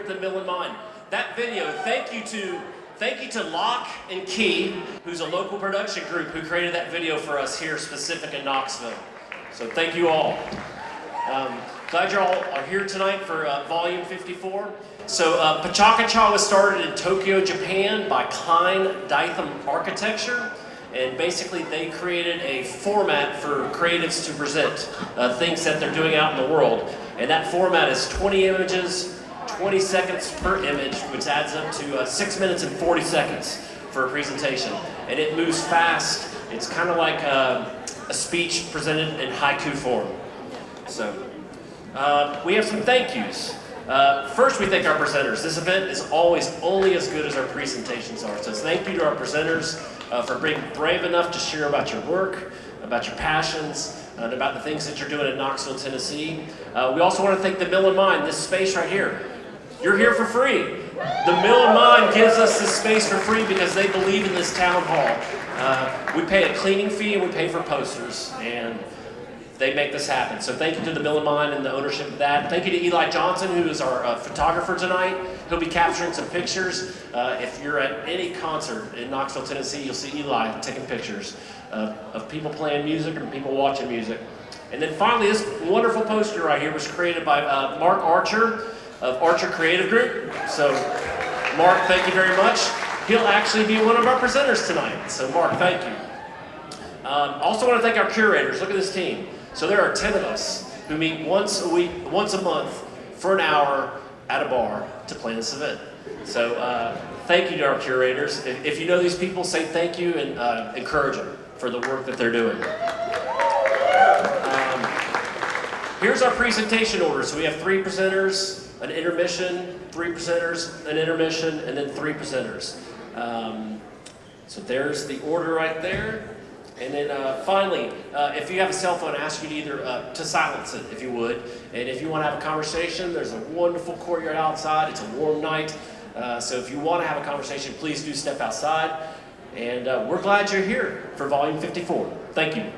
at the Mill and Mine. That video, thank you to Locke and Key, who's a local production group who created that video for us here specific in Knoxville. So thank you all. Glad you all are here tonight for volume 54. So PechaKucha was started in Tokyo, Japan by Klein Ditham Architecture. And basically they created a format for creatives to present things that they're doing out in the world. And that format is 20 images, 20 seconds per image, which adds up to 6 minutes and 40 seconds for a presentation. And it moves fast. It's kind of like a speech presented in haiku form. So we have some thank yous. First, we thank our presenters. This event is always only as good as our presentations are. So thank you to our presenters for being brave enough to share about your work, about your passions, and about the things that you're doing in Knoxville, Tennessee. We also want to thank the Mill and Mine, this space right here. You're here for free. The Mill and Mine gives us this space for free because they believe in this town hall. We pay a cleaning fee and we pay for posters, and they make this happen. So thank you to the Mill and Mine and the ownership of that. Thank you to Eli Johnson, who is our photographer tonight. He'll be capturing some pictures. If you're at any concert in Knoxville, Tennessee, you'll see Eli taking pictures of people playing music and people watching music. And then finally, this wonderful poster right here was created by Mark Archer of Archer Creative Group. So Mark, thank you very much. He'll actually be one of our presenters tonight. So Mark, thank you. Also want to thank our curators. Look at this team. So there are 10 of us who meet once a month for an hour at a bar to plan this event. So thank you to our curators. If you know these people, say thank you and encourage them for the work that they're doing. Here's our presentation order. So we have 3 presenters, an intermission, 3 presenters, an intermission, and then 3 presenters. So there's the order right there. And then finally, if you have a cell phone, I ask you to either to silence it, if you would. And if you want to have a conversation, there's a wonderful courtyard outside. It's a warm night. So if you want to have a conversation, please do step outside. And we're glad you're here for volume 54. Thank you.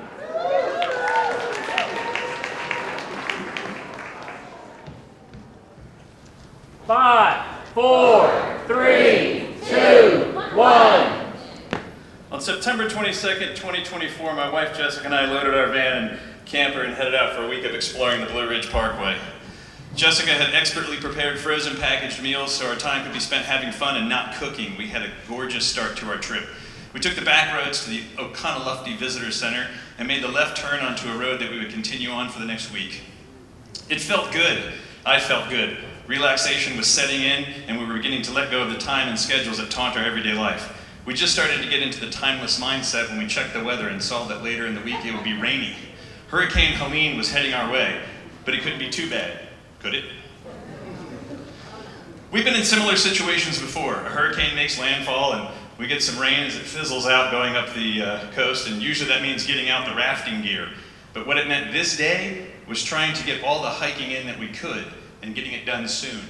Five, 4, 3, 2, 1. On September 22nd, 2024, my wife Jessica and I loaded our van and camper and headed out for a week of exploring the Blue Ridge Parkway. Jessica had expertly prepared frozen packaged meals so our time could be spent having fun and not cooking. We had a gorgeous start to our trip. We took the back roads to the Oconaluftee Visitor Center and made the left turn onto a road that we would continue on for the next week. It felt good. I felt good. Relaxation was setting in, and we were beginning to let go of the time and schedules that taunt our everyday life. We just started to get into the timeless mindset when we checked the weather and saw that later in the week it would be rainy. Hurricane Helene was heading our way, but it couldn't be too bad, could it? We've been in similar situations before. A hurricane makes landfall and we get some rain as it fizzles out going up the coast, and usually that means getting out the rafting gear. But what it meant this day was trying to get all the hiking in that we could and getting it done soon.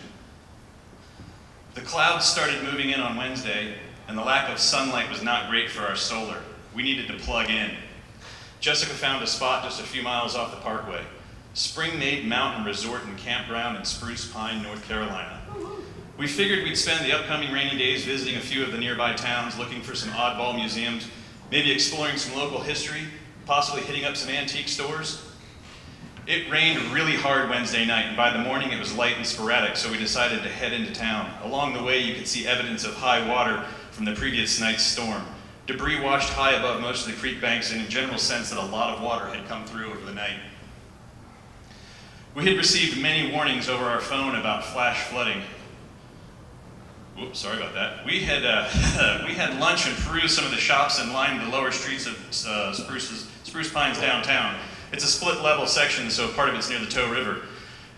The clouds started moving in on Wednesday, and the lack of sunlight was not great for our solar. We needed to plug in. Jessica found a spot just a few miles off the parkway. Spring-Made Mountain Resort and Campground in Spruce Pine, North Carolina. We figured we'd spend the upcoming rainy days visiting a few of the nearby towns, looking for some oddball museums, maybe exploring some local history, possibly hitting up some antique stores. It rained really hard Wednesday night, and by the morning it was light and sporadic, so we decided to head into town. Along the way, you could see evidence of high water from the previous night's storm. Debris washed high above most of the creek banks, and a general sense that a lot of water had come through over the night. We had received many warnings over our phone about flash flooding. Whoops, sorry about that. We had lunch and perused some of the shops and lined the lower streets of Spruce Pines downtown. It's a split level section, so part of it's near the Tow River.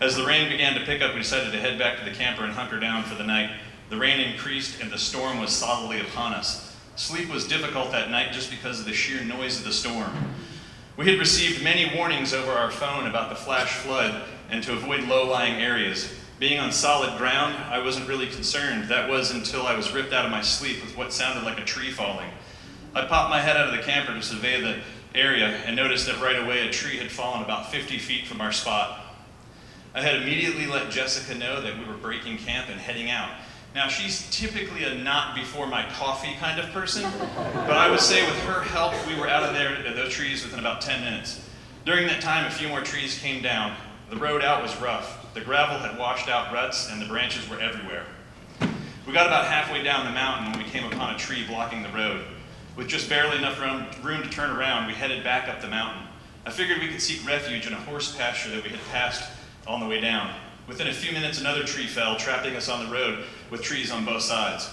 As the rain began to pick up, we decided to head back to the camper and hunker down for the night. The rain increased and the storm was solidly upon us. Sleep was difficult that night just because of the sheer noise of the storm. We had received many warnings over our phone about the flash flood and to avoid low-lying areas. Being on solid ground, I wasn't really concerned. That was until I was ripped out of my sleep with what sounded like a tree falling. I popped my head out of the camper to survey the area and noticed that right away a tree had fallen about 50 feet from our spot. I had immediately let Jessica know that we were breaking camp and heading out. Now, she's typically a not before my coffee kind of person, but I would say with her help, we were out of those trees within about 10 minutes. During that time, a few more trees came down. The road out was rough. The gravel had washed out ruts and the branches were everywhere. We got about halfway down the mountain when we came upon a tree blocking the road. With just barely enough room to turn around, we headed back up the mountain. I figured we could seek refuge in a horse pasture that we had passed on the way down. Within a few minutes, another tree fell, trapping us on the road with trees on both sides.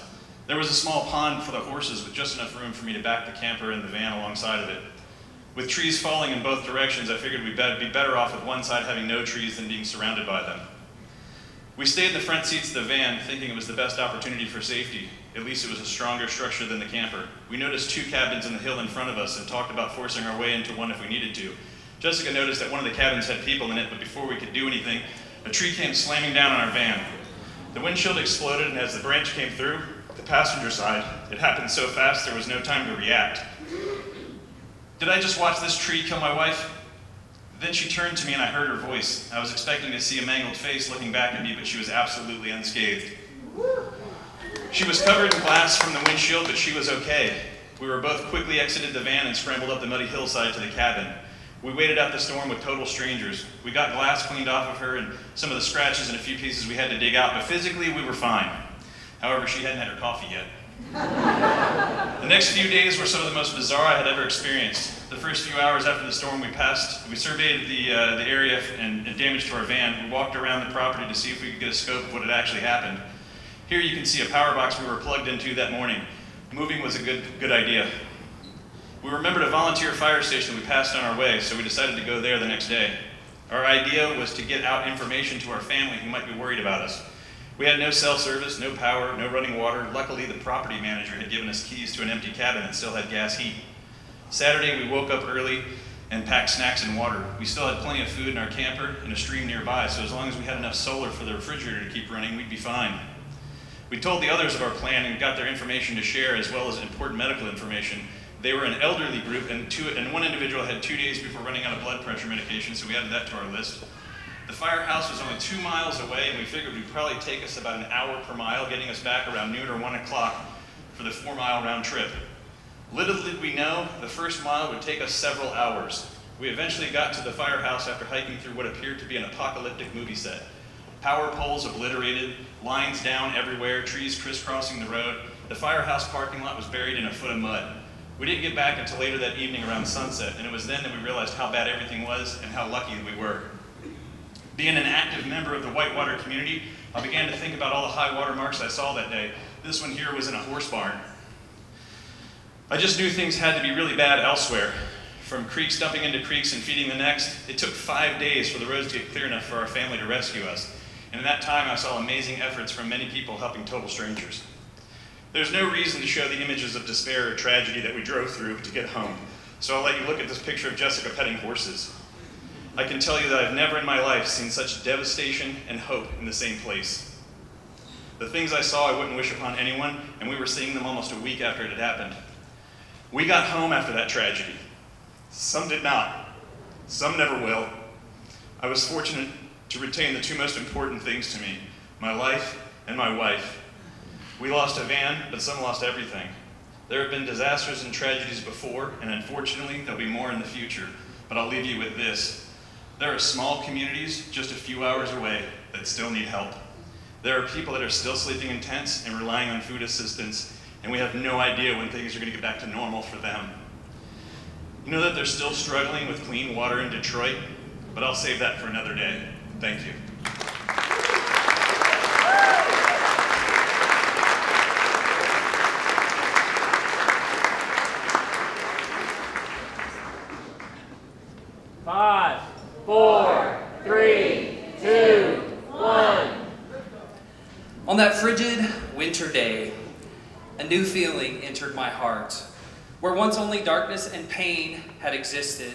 There was a small pond for the horses with just enough room for me to back the camper and the van alongside of it. With trees falling in both directions, I figured we'd be better off with one side having no trees than being surrounded by them. We stayed in the front seats of the van, thinking it was the best opportunity for safety. At least it was a stronger structure than the camper. We noticed 2 cabins in the hill in front of us and talked about forcing our way into one if we needed to. Jessica noticed that one of the cabins had people in it, but before we could do anything, a tree came slamming down on our van. The windshield exploded, and as the branch came through the passenger side, it happened so fast there was no time to react. Did I just watch this tree kill my wife? Then she turned to me and I heard her voice. I was expecting to see a mangled face looking back at me, but she was absolutely unscathed. She was covered in glass from the windshield, but she was okay. We were both quickly exited the van and scrambled up the muddy hillside to the cabin. We waited out the storm with total strangers. We got glass cleaned off of her and some of the scratches and a few pieces we had to dig out, but physically we were fine. However, she hadn't had her coffee yet. The next few days were some of the most bizarre I had ever experienced. The first few hours after the storm we surveyed the area and damage to our van. We walked around the property to see if we could get a scope of what had actually happened. Here you can see a power box we were plugged into that morning. Moving was a good idea. We remembered a volunteer fire station we passed on our way, so we decided to go there the next day. Our idea was to get out information to our family who might be worried about us. We had no cell service, no power, no running water. Luckily, the property manager had given us keys to an empty cabin and still had gas heat. Saturday, we woke up early and packed snacks and water. We still had plenty of food in our camper and a stream nearby, so as long as we had enough solar for the refrigerator to keep running, we'd be fine. We told the others of our plan and got their information to share, as well as important medical information. They were an elderly group, and one individual had 2 days before running out of blood pressure medication, so we added that to our list. The firehouse was only 2 miles away, and we figured it would probably take us about an hour per mile, getting us back around noon or 1 o'clock for the 4-mile round trip. Little did we know, the first mile would take us several hours. We eventually got to the firehouse after hiking through what appeared to be an apocalyptic movie set. Power poles obliterated, lines down everywhere, trees crisscrossing the road. The firehouse parking lot was buried in a foot of mud. We didn't get back until later that evening around sunset, and it was then that we realized how bad everything was and how lucky we were. Being an active member of the whitewater community, I began to think about all the high water marks I saw that day. This one here was in a horse barn. I just knew things had to be really bad elsewhere. From creeks dumping into creeks and feeding the next, it took 5 days for the roads to get clear enough for our family to rescue us. And in that time, I saw amazing efforts from many people helping total strangers. There's no reason to show the images of despair or tragedy that we drove through to get home, so I'll let you look at this picture of Jessica petting horses. I can tell you that I've never in my life seen such devastation and hope in the same place. The things I saw I wouldn't wish upon anyone, and we were seeing them almost a week after it had happened. We got home after that tragedy. Some did not. Some never will. I was fortunate to retain the 2 most important things to me, my life and my wife. We lost a van, but some lost everything. There have been disasters and tragedies before, and unfortunately, there'll be more in the future. But I'll leave you with this. There are small communities just a few hours away that still need help. There are people that are still sleeping in tents and relying on food assistance, and we have no idea when things are going to get back to normal for them. You know that they're still struggling with clean water in Detroit, but I'll save that for another day. Thank you. Five, four, three, two, one. On that frigid winter day, a new feeling entered my heart. Where once only darkness and pain had existed,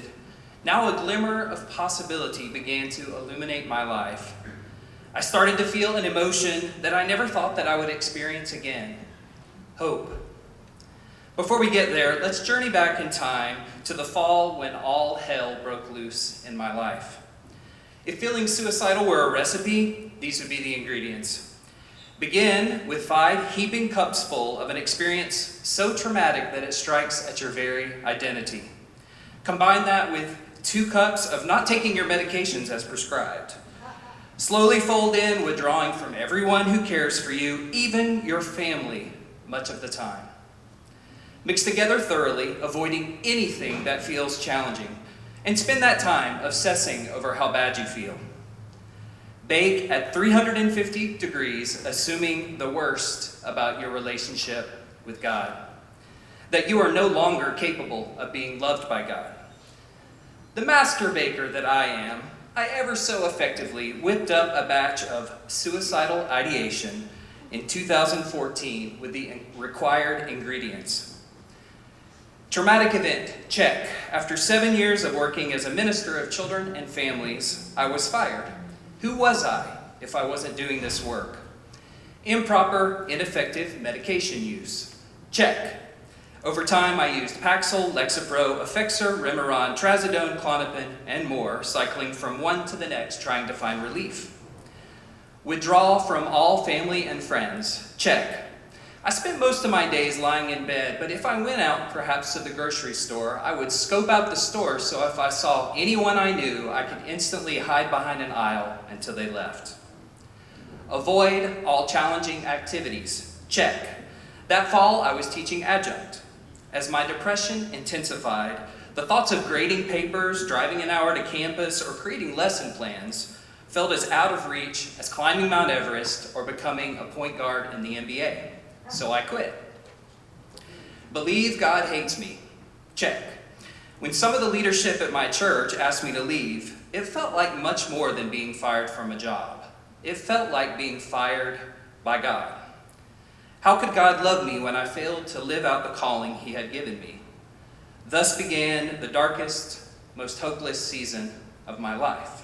now a glimmer of possibility began to illuminate my life. I started to feel an emotion that I never thought that I would experience again: hope. Before we get there, let's journey back in time to the fall when all hell broke loose in my life. If feeling suicidal were a recipe, these would be the ingredients. Begin with 5 heaping cups full of an experience so traumatic that it strikes at your very identity. Combine that with 2 cups of not taking your medications as prescribed. Slowly fold in withdrawing from everyone who cares for you, even your family, much of the time. Mix together thoroughly, avoiding anything that feels challenging, and spend that time obsessing over how bad you feel. Bake at 350 degrees, assuming the worst about your relationship with God, that you are no longer capable of being loved by God. The master baker that I am, I ever so effectively whipped up a batch of suicidal ideation in 2014 with the required ingredients. Traumatic event, check. After 7 years of working as a minister of children and families, I was fired. Who was I if I wasn't doing this work? Improper, ineffective medication use, check. Over time, I used Paxil, Lexapro, Effexor, Remeron, Trazodone, Klonopin, and more, cycling from one to the next, trying to find relief. Withdrawal from all family and friends, check. I spent most of my days lying in bed, but if I went out, perhaps to the grocery store, I would scope out the store so if I saw anyone I knew, I could instantly hide behind an aisle until they left. Avoid all challenging activities, check. That fall, I was teaching adjunct. As my depression intensified, the thoughts of grading papers, driving an hour to campus, or creating lesson plans felt as out of reach as climbing Mount Everest or becoming a point guard in the NBA. So I quit. Believe God hates me, check. When some of the leadership at my church asked me to leave, it felt like much more than being fired from a job. It felt like being fired by God. How could God love me when I failed to live out the calling He had given me? Thus began the darkest, most hopeless season of my life.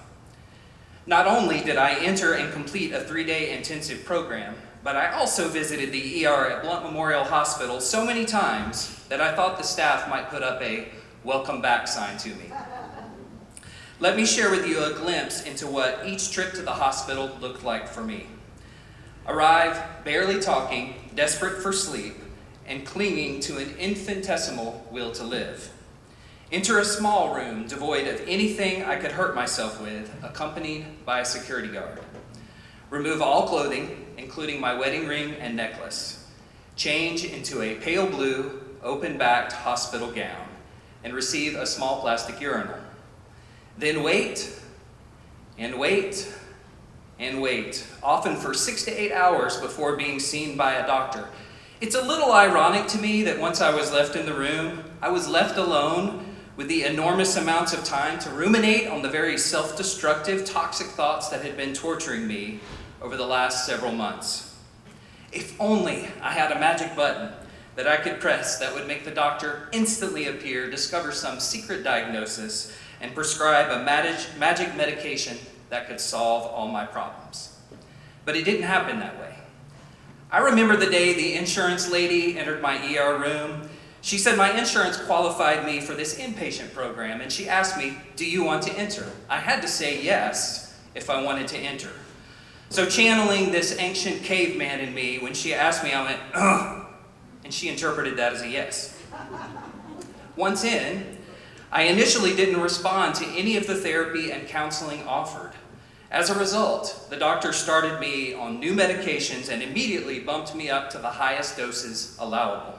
Not only did I enter and complete a 3-day intensive program, but I also visited the ER at Blount Memorial Hospital so many times that I thought the staff might put up a welcome back sign to me. Let me share with you a glimpse into what each trip to the hospital looked like for me. Arrive barely talking, desperate for sleep, and clinging to an infinitesimal will to live. Enter a small room devoid of anything I could hurt myself with, accompanied by a security guard. Remove all clothing, including my wedding ring and necklace. Change into a pale blue, open-backed hospital gown, and receive a small plastic urinal. Then wait, and wait, and wait, often for 6 to 8 hours before being seen by a doctor. It's a little ironic to me that once I was left in the room, I was left alone with the enormous amounts of time to ruminate on the very self-destructive, toxic thoughts that had been torturing me over the last several months. If only I had a magic button that I could press that would make the doctor instantly appear, discover some secret diagnosis, and prescribe a magic medication that could solve all my problems. But it didn't happen that way. I remember the day the insurance lady entered my ER room. She said my insurance qualified me for this inpatient program, and she asked me, "Do you want to enter?" I had to say yes if I wanted to enter. So channeling this ancient caveman in me, when she asked me, I went, "Ugh," and she interpreted that as a yes. Once in, I initially didn't respond to any of the therapy and counseling offered. As a result, the doctor started me on new medications and immediately bumped me up to the highest doses allowable.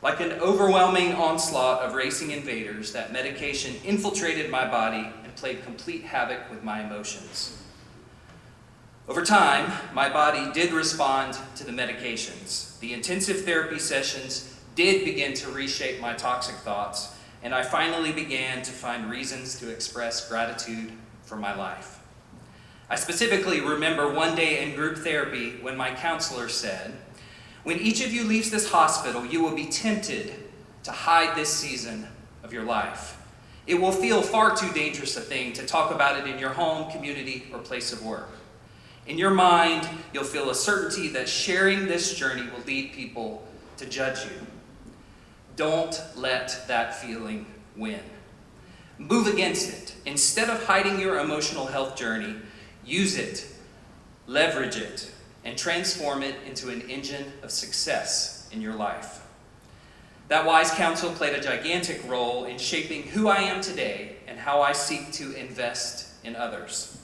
Like an overwhelming onslaught of racing invaders, that medication infiltrated my body and played complete havoc with my emotions. Over time, my body did respond to the medications. The intensive therapy sessions did begin to reshape my toxic thoughts, and I finally began to find reasons to express gratitude for my life. I specifically remember one day in group therapy when my counselor said, "When each of you leaves this hospital, you will be tempted to hide this season of your life. It will feel far too dangerous a thing to talk about it in your home, community, or place of work. In your mind, you'll feel a certainty that sharing this journey will lead people to judge you. Don't let that feeling win. Move against it. Instead of hiding your emotional health journey, use it, leverage it, and transform it into an engine of success in your life. That wise counsel played a gigantic role in shaping who I am today and how I seek to invest in others.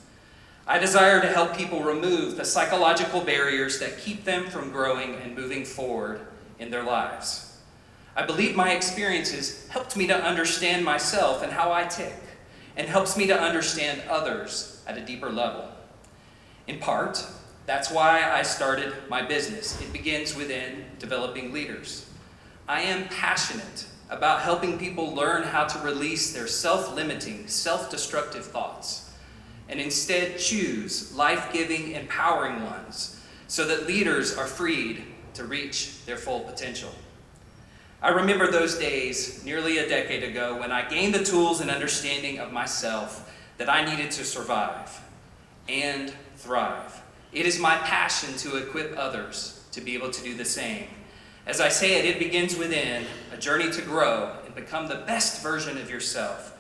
I desire to help people remove the psychological barriers that keep them from growing and moving forward in their lives. I believe my experiences helped me to understand myself and how I tick, and helps me to understand others at a deeper level. In part, that's why I started my business. It begins within developing leaders. I am passionate about helping people learn how to release their self-limiting, self-destructive thoughts, and instead choose life-giving, empowering ones, so that leaders are freed to reach their full potential. I remember those days nearly a decade ago when I gained the tools and understanding of myself that I needed to survive and thrive. It is my passion to equip others to be able to do the same. As I say it, it begins within, a journey to grow and become the best version of yourself.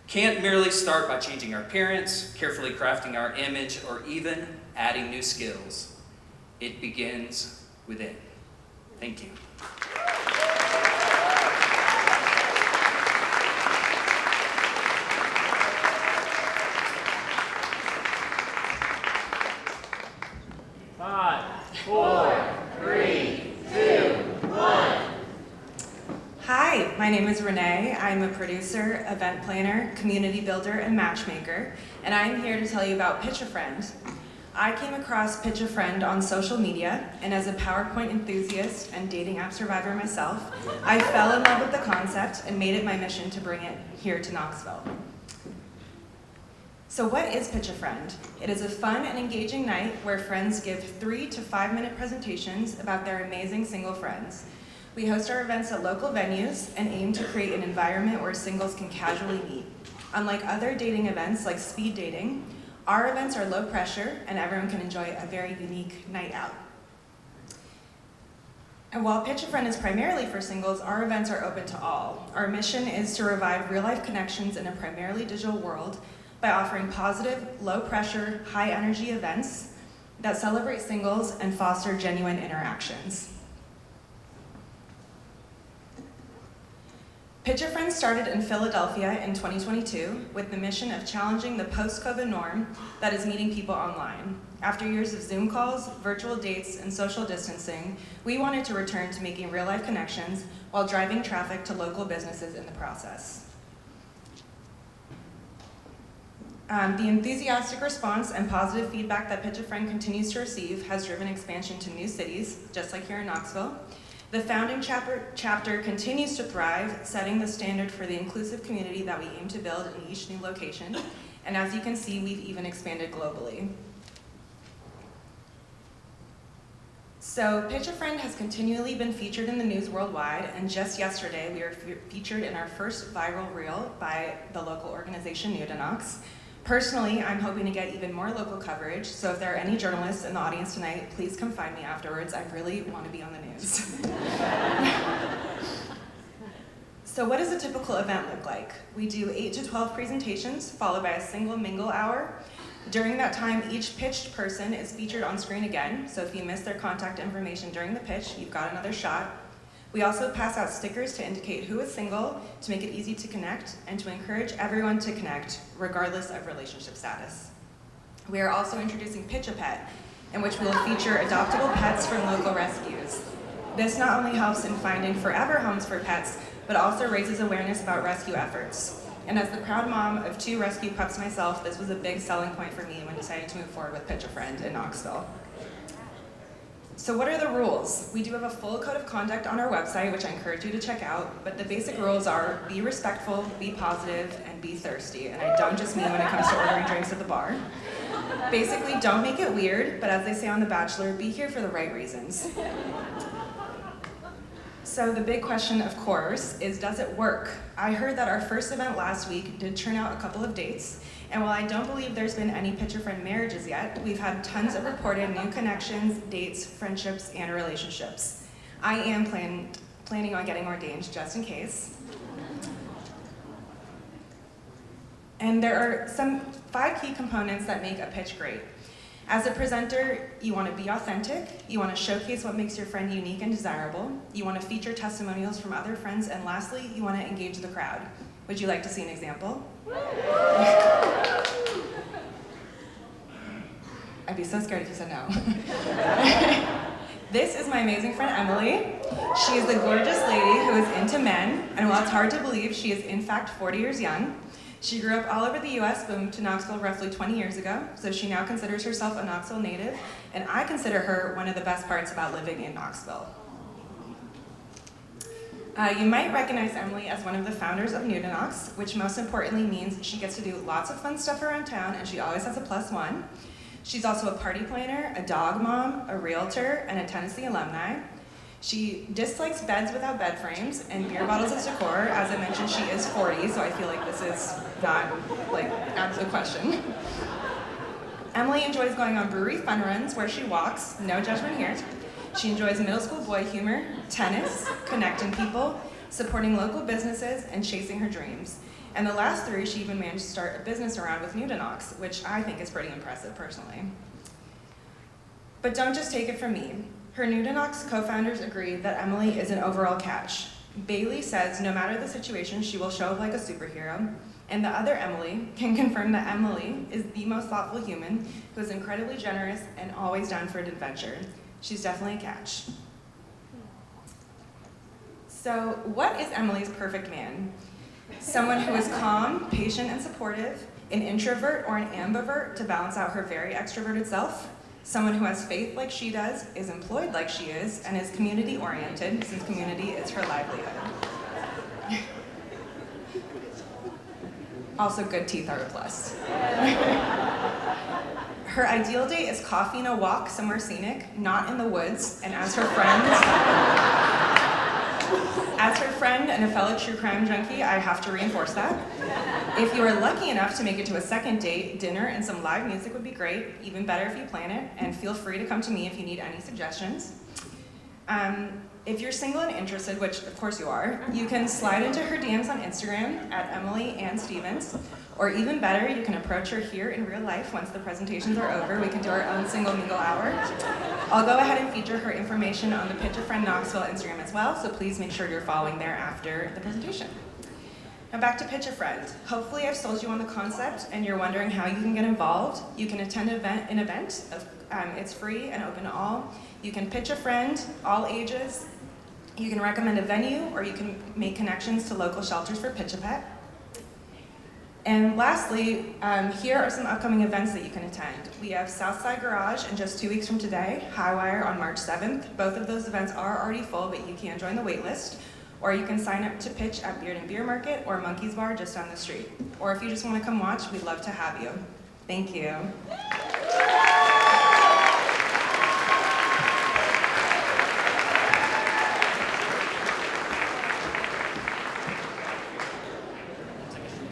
Can't merely start by changing our appearance, carefully crafting our image, or even adding new skills. It begins within. Thank you. Five, four, three, two, one. Hi, my name is Renee. I'm a producer, event planner, community builder, and matchmaker, and I'm here to tell you about PechaFriend. I came across PechaFriend on social media, and as a PowerPoint enthusiast and dating app survivor myself, I fell in love with the concept and made it my mission to bring it here to Knoxville. So what is PechaFriend? It is a fun and engaging night where friends give 3 to 5 minute presentations about their amazing single friends. We host our events at local venues and aim to create an environment where singles can casually meet. Unlike other dating events like speed dating, our events are low pressure and everyone can enjoy a very unique night out. And while PechaFriend is primarily for singles, our events are open to all. Our mission is to revive real-life connections in a primarily digital world by offering positive, low-pressure, high-energy events that celebrate singles and foster genuine interactions. PechaFriend started in Philadelphia in 2022 with the mission of challenging the post-COVID norm that is meeting people online. After years of Zoom calls, virtual dates, and social distancing, we wanted to return to making real-life connections while driving traffic to local businesses in the process. The enthusiastic response and positive feedback that PechaFriend continues to receive has driven expansion to new cities, just like here in Knoxville. The founding chapter continues to thrive, setting the standard for the inclusive community that we aim to build in each new location. And as you can see, we've even expanded globally. So PechaFriend has continually been featured in the news worldwide, and just yesterday we were featured in our first viral reel by the local organization New to Knox. Personally, I'm hoping to get even more local coverage, so if there are any journalists in the audience tonight, please come find me afterwards. I really want to be on the news. So what does a typical event look like? We do 8 to 12 presentations, followed by a single mingle hour. During that time, each pitched person is featured on screen again, so if you miss their contact information during the pitch, you've got another shot. We also pass out stickers to indicate who is single, to make it easy to connect, and to encourage everyone to connect, regardless of relationship status. We are also introducing Pitch a Pet, in which we will feature adoptable pets from local rescues. This not only helps in finding forever homes for pets, but also raises awareness about rescue efforts. And as the proud mom of 2 rescue pups myself, this was a big selling point for me when deciding to move forward with PechaFriend in Knoxville. So what are the rules? We do have a full code of conduct on our website, which I encourage you to check out, but the basic rules are be respectful, be positive, and be thirsty. And I don't just mean when it comes to ordering drinks at the bar. Basically, don't make it weird, but as they say on The Bachelor, be here for the right reasons. So the big question, of course, is does it work? I heard that our first event last week did turn out a couple of dates, and while I don't believe there's been any PechaFriend marriages yet, we've had tons of reported new connections, dates, friendships, and relationships. I am planning on getting ordained just in case. And there are some 5 key components that make a pitch great. As a presenter, you want to be authentic, you want to showcase what makes your friend unique and desirable, you want to feature testimonials from other friends, and lastly, you want to engage the crowd. Would you like to see an example? I'd be so scared if you said no. This is my amazing friend Emily. She is the gorgeous lady who is into men, and while it's hard to believe, she is in fact 40 years young. She grew up all over the US, but moved to Knoxville roughly 20 years ago, so she now considers herself a Knoxville native, and I consider her one of the best parts about living in Knoxville. You might recognize Emily as one of the founders of New to Knox, which most importantly means she gets to do lots of fun stuff around town, and she always has a +1. She's also a party planner, a dog mom, a realtor, and a Tennessee alumni. She dislikes beds without bed frames and beer bottles as decor. As I mentioned, she is 40, so I feel like this is not, out of the question. Emily enjoys going on brewery fun runs where she walks, no judgment here. She enjoys middle school boy humor, tennis, connecting people, supporting local businesses, and chasing her dreams. And the last 3, she even managed to start a business around with New to Knox, which I think is pretty impressive personally. But don't just take it from me. Her New to Knox co-founders agree that Emily is an overall catch. Bailey says no matter the situation, she will show up like a superhero. And the other Emily can confirm that Emily is the most thoughtful human who is incredibly generous and always down for an adventure. She's definitely a catch. So what is Emily's perfect man? Someone who is calm, patient, and supportive, an introvert or an ambivert to balance out her very extroverted self, someone who has faith like she does, is employed like she is, and is community-oriented, since community is her livelihood. Also, good teeth are a plus. Her ideal date is coffee and a walk somewhere scenic, not in the woods, and as her friend and a fellow true crime junkie, I have to reinforce that. If you are lucky enough to make it to a second date, dinner and some live music would be great, even better if you plan it, and feel free to come to me if you need any suggestions. If you're single and interested, which of course you are, you can slide into her DMs on Instagram at Emily Ann Stevens, or even better, you can approach her here in real life once the presentations are over. We can do our own single mingle hour. I'll go ahead and feature her information on the Picture Friend Knoxville Instagram as well, so please make sure you're following there after the presentation. Now back to Pitch a Friend. Hopefully I've sold you on the concept and you're wondering how you can get involved. You can attend an event. It's free and open to all. You can pitch a friend, all ages. You can recommend a venue, or you can make connections to local shelters for Pitch a Pet. And lastly, here are some upcoming events that you can attend. We have Southside Garage in just 2 weeks from today, Highwire on March 7th. Both of those events are already full, but you can join the wait list. Or you can sign up to pitch at Beard and Beer Market or Monkey's Bar just down the street. Or if you just want to come watch, we'd love to have you. Thank you.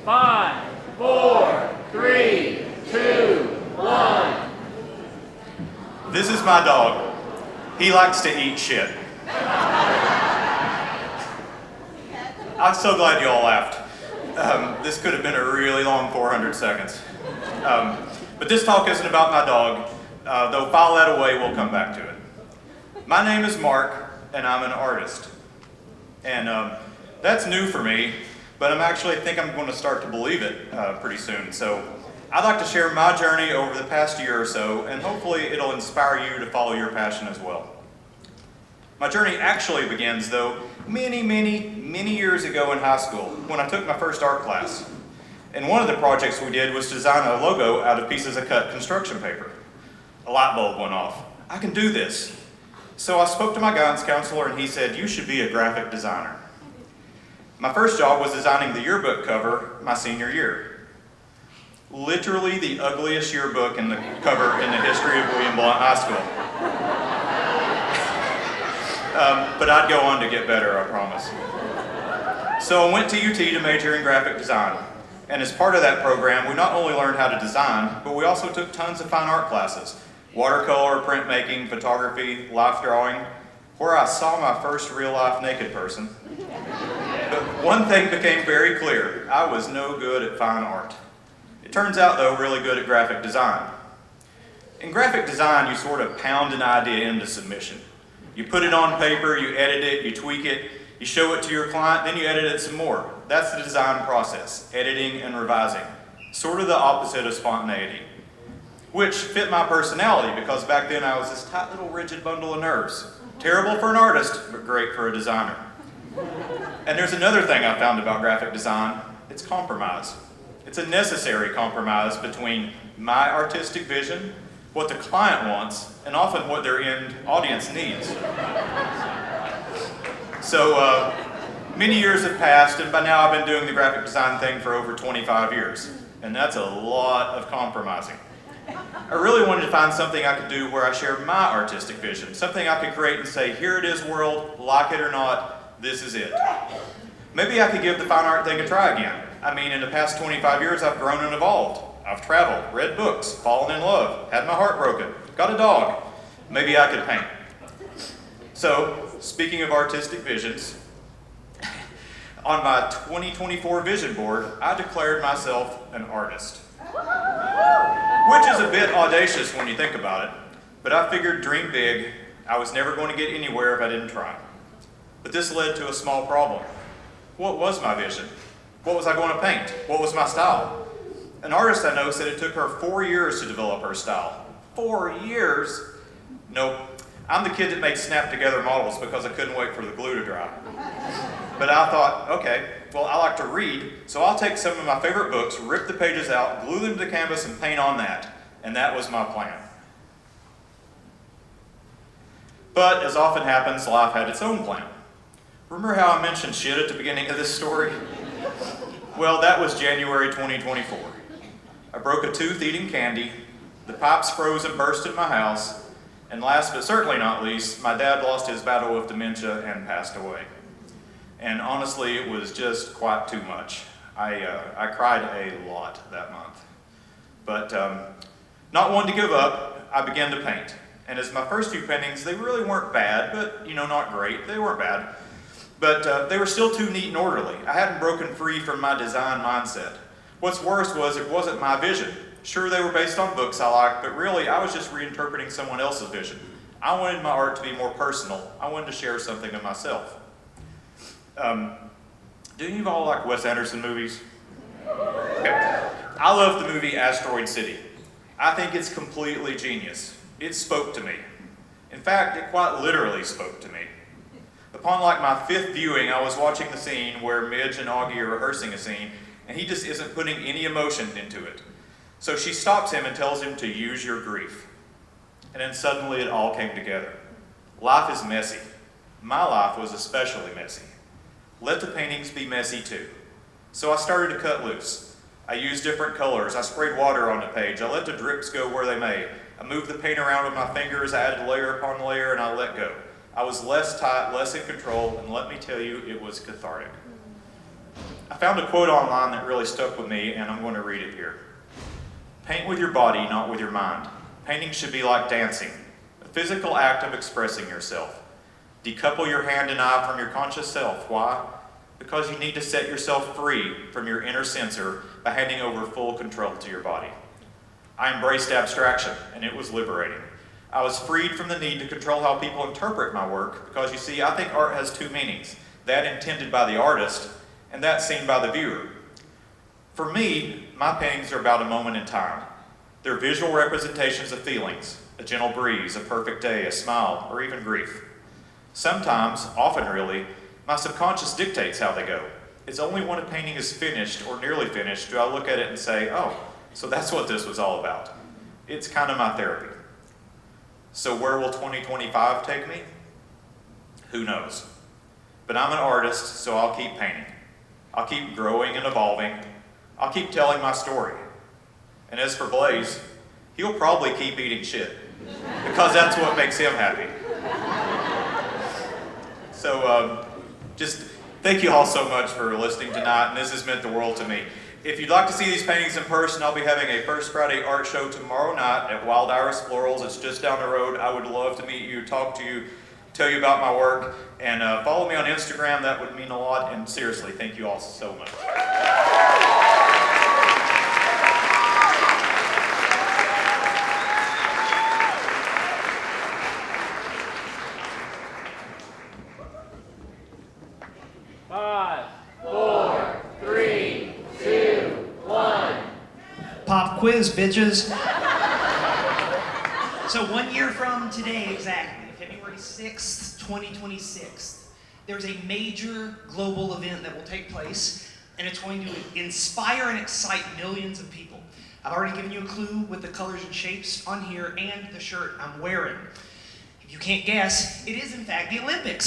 Five, four, three, two, one. This is my dog. He likes to eat shit. I'm so glad you all laughed. This could have been a really long 400 seconds. But this talk isn't about my dog, though file that away, we'll come back to it. My name is Mark, and I'm an artist. And that's new for me, but I think I'm going to start to believe it pretty soon. So I'd like to share my journey over the past year or so, and hopefully it'll inspire you to follow your passion as well. My journey actually begins, though, many years ago in high school when I took my first art class. And one of the projects we did was design a logo out of pieces of cut construction paper. A light bulb went off. I can do this. So I spoke to my guidance counselor and he said, you should be a graphic designer. My first job was designing the yearbook cover my senior year. Literally the ugliest yearbook in the cover in the history of William Blount High School. But I'd go on to get better, I promise. So I went to UT to major in graphic design. And as part of that program, we not only learned how to design, but we also took tons of fine art classes. Watercolor, printmaking, photography, life drawing, where I saw my first real-life naked person. But one thing became very clear. I was no good at fine art. It turns out, though, really good at graphic design. In graphic design, you sort of pound an idea into submission. You put it on paper, you edit it, you tweak it, you show it to your client, then you edit it some more. That's the design process, editing and revising. Sort of the opposite of spontaneity, which fit my personality because back then I was this tight little rigid bundle of nerves. Terrible for an artist, but great for a designer. And there's another thing I found about graphic design. It's compromise. It's a necessary compromise between my artistic vision, what the client wants, and often what their end audience needs. So many years have passed, and by now I've been doing the graphic design thing for over 25 years. And that's a lot of compromising. I really wanted to find something I could do where I share my artistic vision, something I could create and say, here it is, world, like it or not, this is it. Maybe I could give the fine art thing a try again. I mean, in the past 25 years, I've grown and evolved. I've traveled, read books, fallen in love, had my heart broken, got a dog. Maybe I could paint. So, speaking of artistic visions, on my 2024 vision board, I declared myself an artist. Which is a bit audacious when you think about it, but I figured dream big. I was never going to get anywhere if I didn't try. But this led to a small problem. What was my vision? What was I going to paint? What was my style? An artist I know said it took her 4 years to develop her style. 4 years? Nope. I'm the kid that made snap together models because I couldn't wait for the glue to dry. But I thought, okay, well, I like to read, so I'll take some of my favorite books, rip the pages out, glue them to the canvas, and paint on that. And that was my plan. But as often happens, life had its own plan. Remember how I mentioned shit at the beginning of this story? Well, that was January 2024. I broke a tooth eating candy, the pipes froze and burst in my house, and last but certainly not least, my dad lost his battle with dementia and passed away. And honestly, it was just quite too much. I cried a lot that month. But not one to give up, I began to paint. And as my first few paintings, they really weren't bad, but not great. They weren't bad. But they were still too neat and orderly. I hadn't broken free from my design mindset. What's worse was it wasn't my vision. Sure, they were based on books I liked, but really I was just reinterpreting someone else's vision. I wanted my art to be more personal. I wanted to share something of myself. Do any of you all like Wes Anderson movies? Okay. I love the movie Asteroid City. I think it's completely genius. It spoke to me. In fact, it quite literally spoke to me. Upon my 5th viewing, I was watching the scene where Midge and Augie are rehearsing a scene, and he just isn't putting any emotion into it. So she stops him and tells him to use your grief. And then suddenly it all came together. Life is messy. My life was especially messy. Let the paintings be messy too. So I started to cut loose. I used different colors. I sprayed water on the page. I let the drips go where they may. I moved the paint around with my fingers. I added layer upon layer, and I let go. I was less tight, less in control, and let me tell you, it was cathartic. I found a quote online that really stuck with me, and I'm going to read it here. Paint with your body, not with your mind. Painting should be like dancing, a physical act of expressing yourself. Decouple your hand and eye from your conscious self. Why? Because you need to set yourself free from your inner censor by handing over full control to your body. I embraced abstraction, and it was liberating. I was freed from the need to control how people interpret my work because, you see, I think art has two meanings. That intended by the artist, and that seen by the viewer. For me, my paintings are about a moment in time. They're visual representations of feelings, a gentle breeze, a perfect day, a smile, or even grief. Sometimes, often really, my subconscious dictates how they go. It's only when a painting is finished or nearly finished do I look at it and say, oh, so that's what this was all about. It's kind of my therapy. So where will 2025 take me? Who knows? But I'm an artist, so I'll keep painting. I'll keep growing and evolving. I'll keep telling my story. And as for Blaze, he'll probably keep eating shit because that's what makes him happy. So just thank you all so much for listening tonight, and this has meant the world to me. If you'd like to see these paintings in person, I'll be having a First Friday art show tomorrow night at Wild Iris Florals. It's just down the road. I would love to meet you, talk to you, tell you about my work, and follow me on Instagram. That would mean a lot, and seriously, thank you all so much. 5, 4, 3, 2, 1. Pop quiz, bitches. So 1 year from today exactly, February 6th, 2026, there's a major global event that will take place, and it's going to inspire and excite millions of people. I've already given you a clue with the colors and shapes on here and the shirt I'm wearing. If you can't guess, it is in fact the Olympics,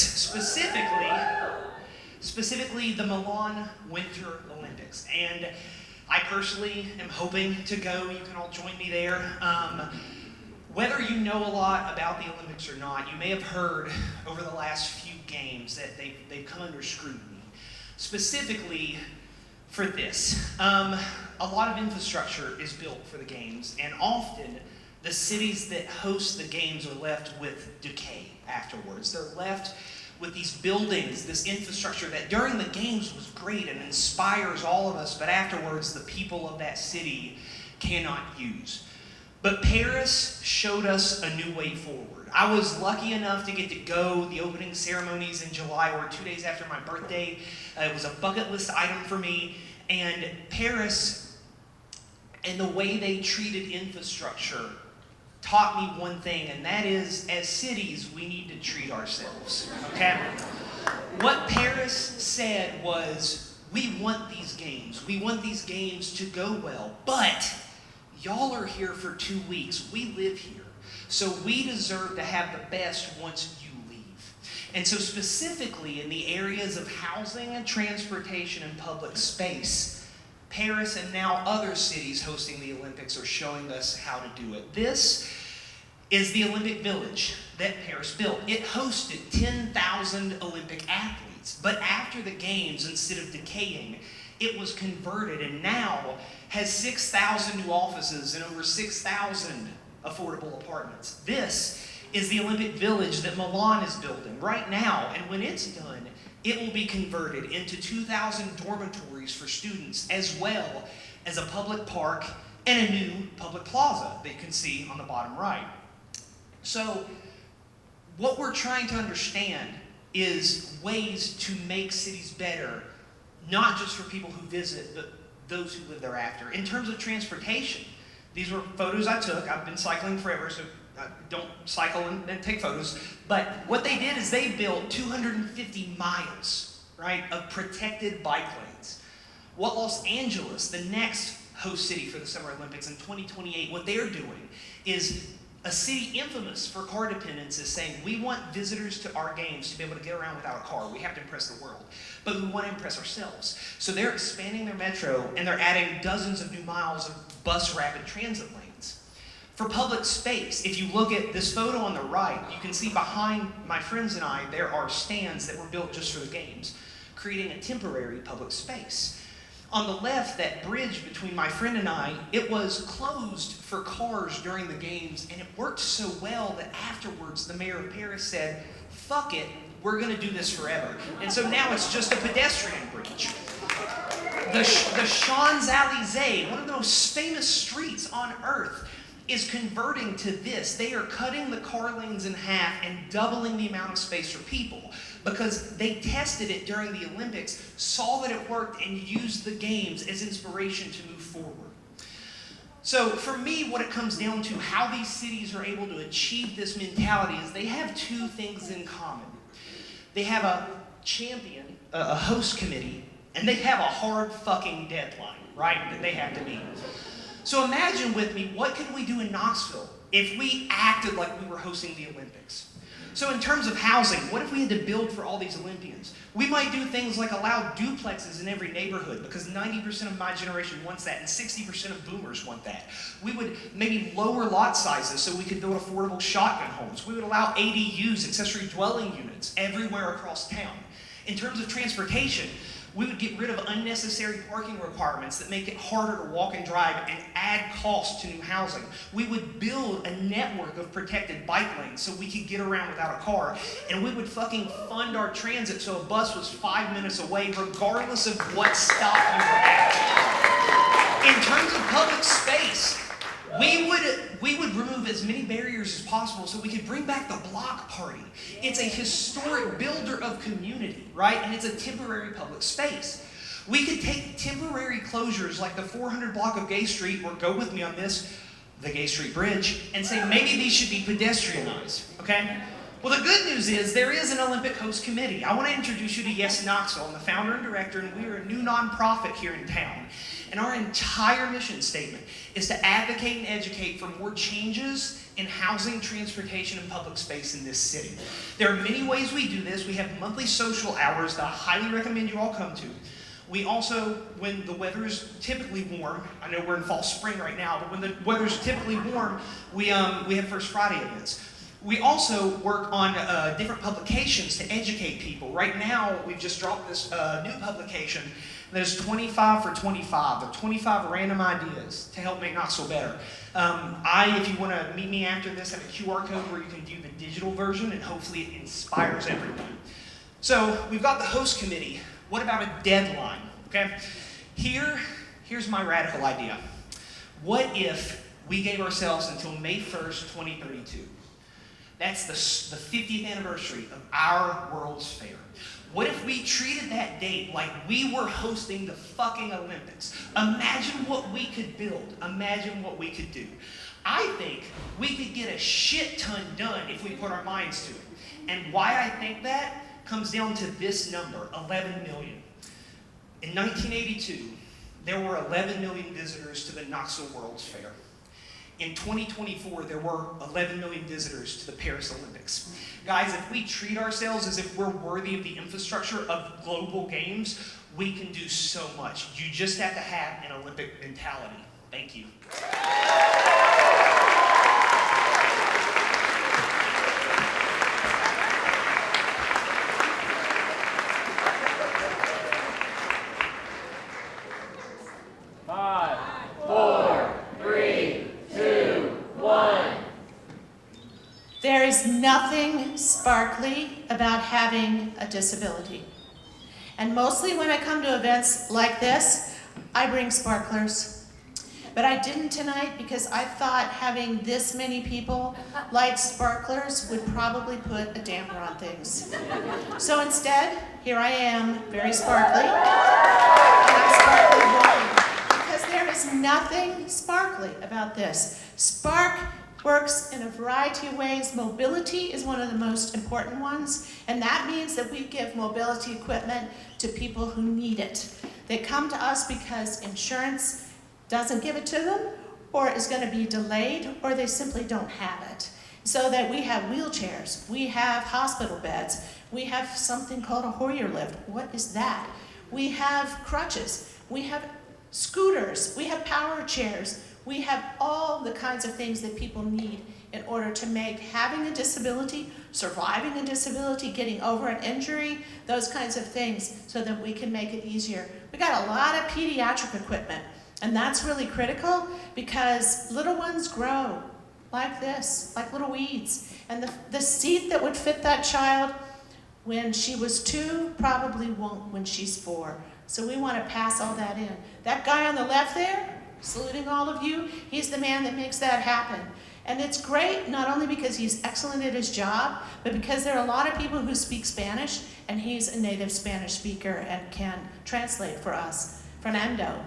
specifically the Milan Winter Olympics. And I personally am hoping to go. You can all join me there. Whether you know a lot about the Olympics or not, you may have heard over the last few games that they've come under scrutiny. Specifically for this. A lot of infrastructure is built for the games, and often the cities that host the games are left with decay afterwards. They're left with these buildings, this infrastructure that during the games was great and inspires all of us, but afterwards the people of that city cannot use. But Paris showed us a new way forward. I was lucky enough to get to go. The opening ceremonies in July were 2 days after my birthday. It was a bucket list item for me. And Paris and the way they treated infrastructure taught me one thing, and that is, as cities, we need to treat ourselves, okay? What Paris said was, we want these games. We want these games to go well, but y'all are here for 2 weeks. We live here. So we deserve to have the best once you leave. And so specifically in the areas of housing and transportation and public space, Paris and now other cities hosting the Olympics are showing us how to do it. This is the Olympic Village that Paris built. It hosted 10,000 Olympic athletes. But after the games, instead of decaying, it was converted and now has 6,000 new offices and over 6,000 affordable apartments. This is the Olympic Village that Milan is building right now, and when it's done, it will be converted into 2,000 dormitories for students, as well as a public park and a new public plaza that you can see on the bottom right. So, what we're trying to understand is ways to make cities better, not just for people who visit, but those who live thereafter. In terms of transportation, these were photos I took. I've been cycling forever, so I don't cycle and take photos. But what they did is they built 250 miles, right, of protected bike lanes. What Los Angeles, the next host city for the Summer Olympics in 2028, what they're doing is a city infamous for car dependence is saying, we want visitors to our games to be able to get around without a car. We have to impress the world, but we want to impress ourselves. So they're expanding their metro and they're adding dozens of new miles of bus rapid transit lanes. For public space, if you look at this photo on the right, you can see behind my friends and I, there are stands that were built just for the games, creating a temporary public space. On the left, that bridge between my friend and I, it was closed for cars during the games, and it worked so well that afterwards the mayor of Paris said, fuck it, we're gonna do this forever. And so now it's just a pedestrian bridge. The Champs-Élysées, one of the most famous streets on earth, is converting to this. They are cutting the car lanes in half and doubling the amount of space for people because they tested it during the Olympics, saw that it worked, and used the games as inspiration to move forward. So for me, what it comes down to, how these cities are able to achieve this mentality is they have two things in common. They have a champion, a host committee, and they have a hard fucking deadline, right, that they have to meet. So imagine with me, what could we do in Knoxville if we acted like we were hosting the Olympics? So in terms of housing, what if we had to build for all these Olympians? We might do things like allow duplexes in every neighborhood because 90% of my generation wants that and 60% of boomers want that. We would maybe lower lot sizes so we could build affordable shotgun homes. We would allow ADUs, accessory dwelling units, everywhere across town. In terms of transportation, we would get rid of unnecessary parking requirements that make it harder to walk and drive and add cost to new housing. We would build a network of protected bike lanes so we could get around without a car. And we would fucking fund our transit so a bus was 5 minutes away regardless of what stop you were at. In terms of public space, We would remove as many barriers as possible so we could bring back the block party. It's a historic builder of community, right? And it's a temporary public space. We could take temporary closures like the 400 block of Gay Street, or go with me on this, the Gay Street Bridge, and say maybe these should be pedestrianized, okay? Well, the good news is there is an Olympic host committee. I want to introduce you to Yes Knoxville. I'm the founder and director, and we are a new nonprofit here in town. And our entire mission statement is to advocate and educate for more changes in housing, transportation, and public space in this city. There are many ways we do this. We have monthly social hours that I highly recommend you all come to. We also, when the weather is typically warm, I know we're in fall spring right now, but when the weather's typically warm, we have First Friday events. We also work on different publications to educate people. Right now, we've just dropped this new publication. There's 25 for 25. There are 25 random ideas to help make Knoxville better. If you want to meet me after this, I have a QR code where you can do the digital version, and hopefully it inspires everyone. So we've got the host committee. What about a deadline? Okay, here's my radical idea. What if we gave ourselves until May 1st, 2032? That's the 50th anniversary of our World's Fair. What if we treated that date like we were hosting the fucking Olympics? Imagine what we could build. Imagine what we could do. I think we could get a shit ton done if we put our minds to it. And why I think that comes down to this number, 11 million. In 1982, there were 11 million visitors to the Knoxville World's Fair. In 2024, there were 11 million visitors to the Paris Olympics. Guys, if we treat ourselves as if we're worthy of the infrastructure of global games, we can do so much. You just have to have an Olympic mentality. Thank you. There is nothing sparkly about having a disability. And mostly when I come to events like this, I bring sparklers. But I didn't tonight because I thought having this many people light sparklers would probably put a damper on things. So instead, here I am, very sparkly. And I'm sparkly white because there is nothing sparkly about this. Spark works in a variety of ways. Mobility is one of the most important ones, and that means that we give mobility equipment to people who need it. They come to us because insurance doesn't give it to them, or is going to be delayed, or they simply don't have it. So that we have wheelchairs, we have hospital beds, we have something called a Hoyer lift. What is that? We have crutches, we have scooters, we have power chairs. We have all the kinds of things that people need in order to make having a disability, surviving a disability, getting over an injury, those kinds of things, so that we can make it easier. We got a lot of pediatric equipment, and that's really critical because little ones grow like this, like little weeds. And the seat that would fit that child when she was 2 probably won't when she's 4. So we want to pass all that in. That guy on the left there, saluting all of you, he's the man that makes that happen. And it's great, not only because he's excellent at his job, but because there are a lot of people who speak Spanish, and he's a native Spanish speaker and can translate for us. Fernando.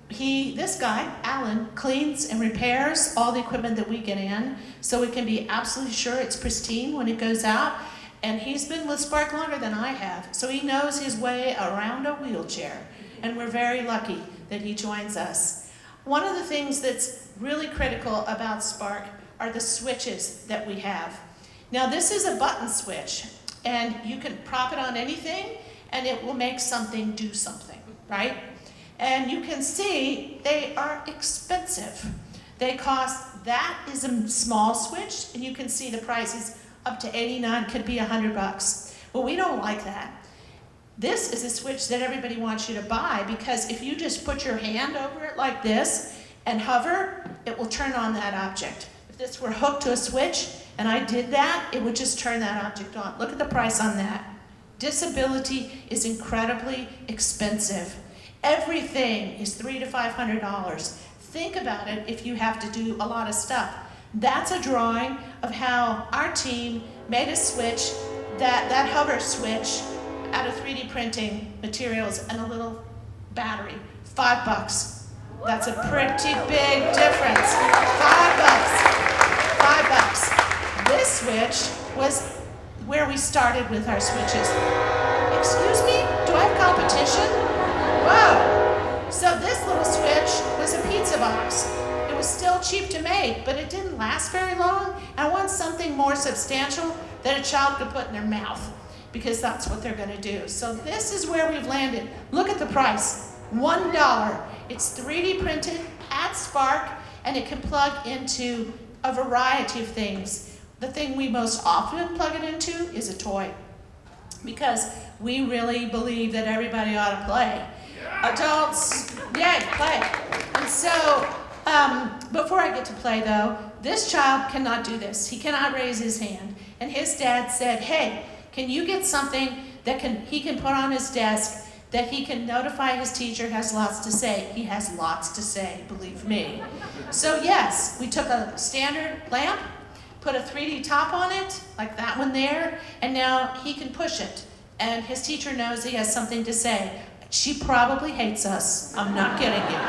This guy, Alan, cleans and repairs all the equipment that we get in, so we can be absolutely sure it's pristine when it goes out. And he's been with Spark longer than I have, so he knows his way around a wheelchair. And we're very lucky that he joins us. One of the things that's really critical about Spark are the switches that we have. Now this is a button switch, and you can prop it on anything, and it will make something do something, right? And you can see they are expensive. They cost, that is a small switch, and you can see the prices up to $89, could be $100. Well, we don't like that. This is a switch that everybody wants you to buy, because if you just put your hand over it like this and hover, it will turn on that object. If this were hooked to a switch and I did that, it would just turn that object on. Look at the price on that. Disability is incredibly expensive. Everything is $300 to $500. Think about it if you have to do a lot of stuff. That's a drawing of how our team made a switch, that hover switch, out of 3D printing materials and a little battery. $5. That's a pretty big difference. $5. $5. This switch was where we started with our switches. Excuse me? Do I have competition? Whoa. So this little switch was a pizza box. It was still cheap to make, but it didn't last very long. I want something more substantial that a child could put in their mouth, because that's what they're going to do. So this is where we've landed. Look at the price, $1. It's 3D printed at Spark, and it can plug into a variety of things. The thing we most often plug it into is a toy, because we really believe that everybody ought to play. Adults, yay, play. And so, before I get to play though, this child cannot do this. He cannot raise his hand. And his dad said, hey, can you get something that he can put on his desk that he can notify his teacher has lots to say? He has lots to say, believe me. So yes, we took a standard lamp, put a 3D top on it, like that one there, and now he can push it. And his teacher knows he has something to say. She probably hates us. I'm not kidding you.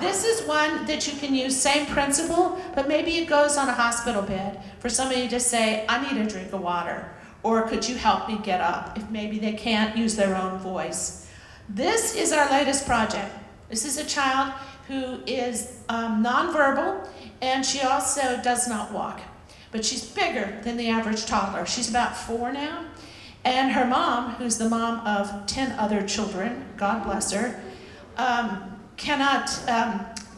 This is one that you can use, same principle, but maybe it goes on a hospital bed for somebody to say, I need a drink of water, or could you help me get up, if maybe they can't use their own voice. This is our latest project. This is a child who is nonverbal, and she also does not walk, but she's bigger than the average toddler. She's about 4 now, and her mom, who's the mom of 10 other children, God bless her,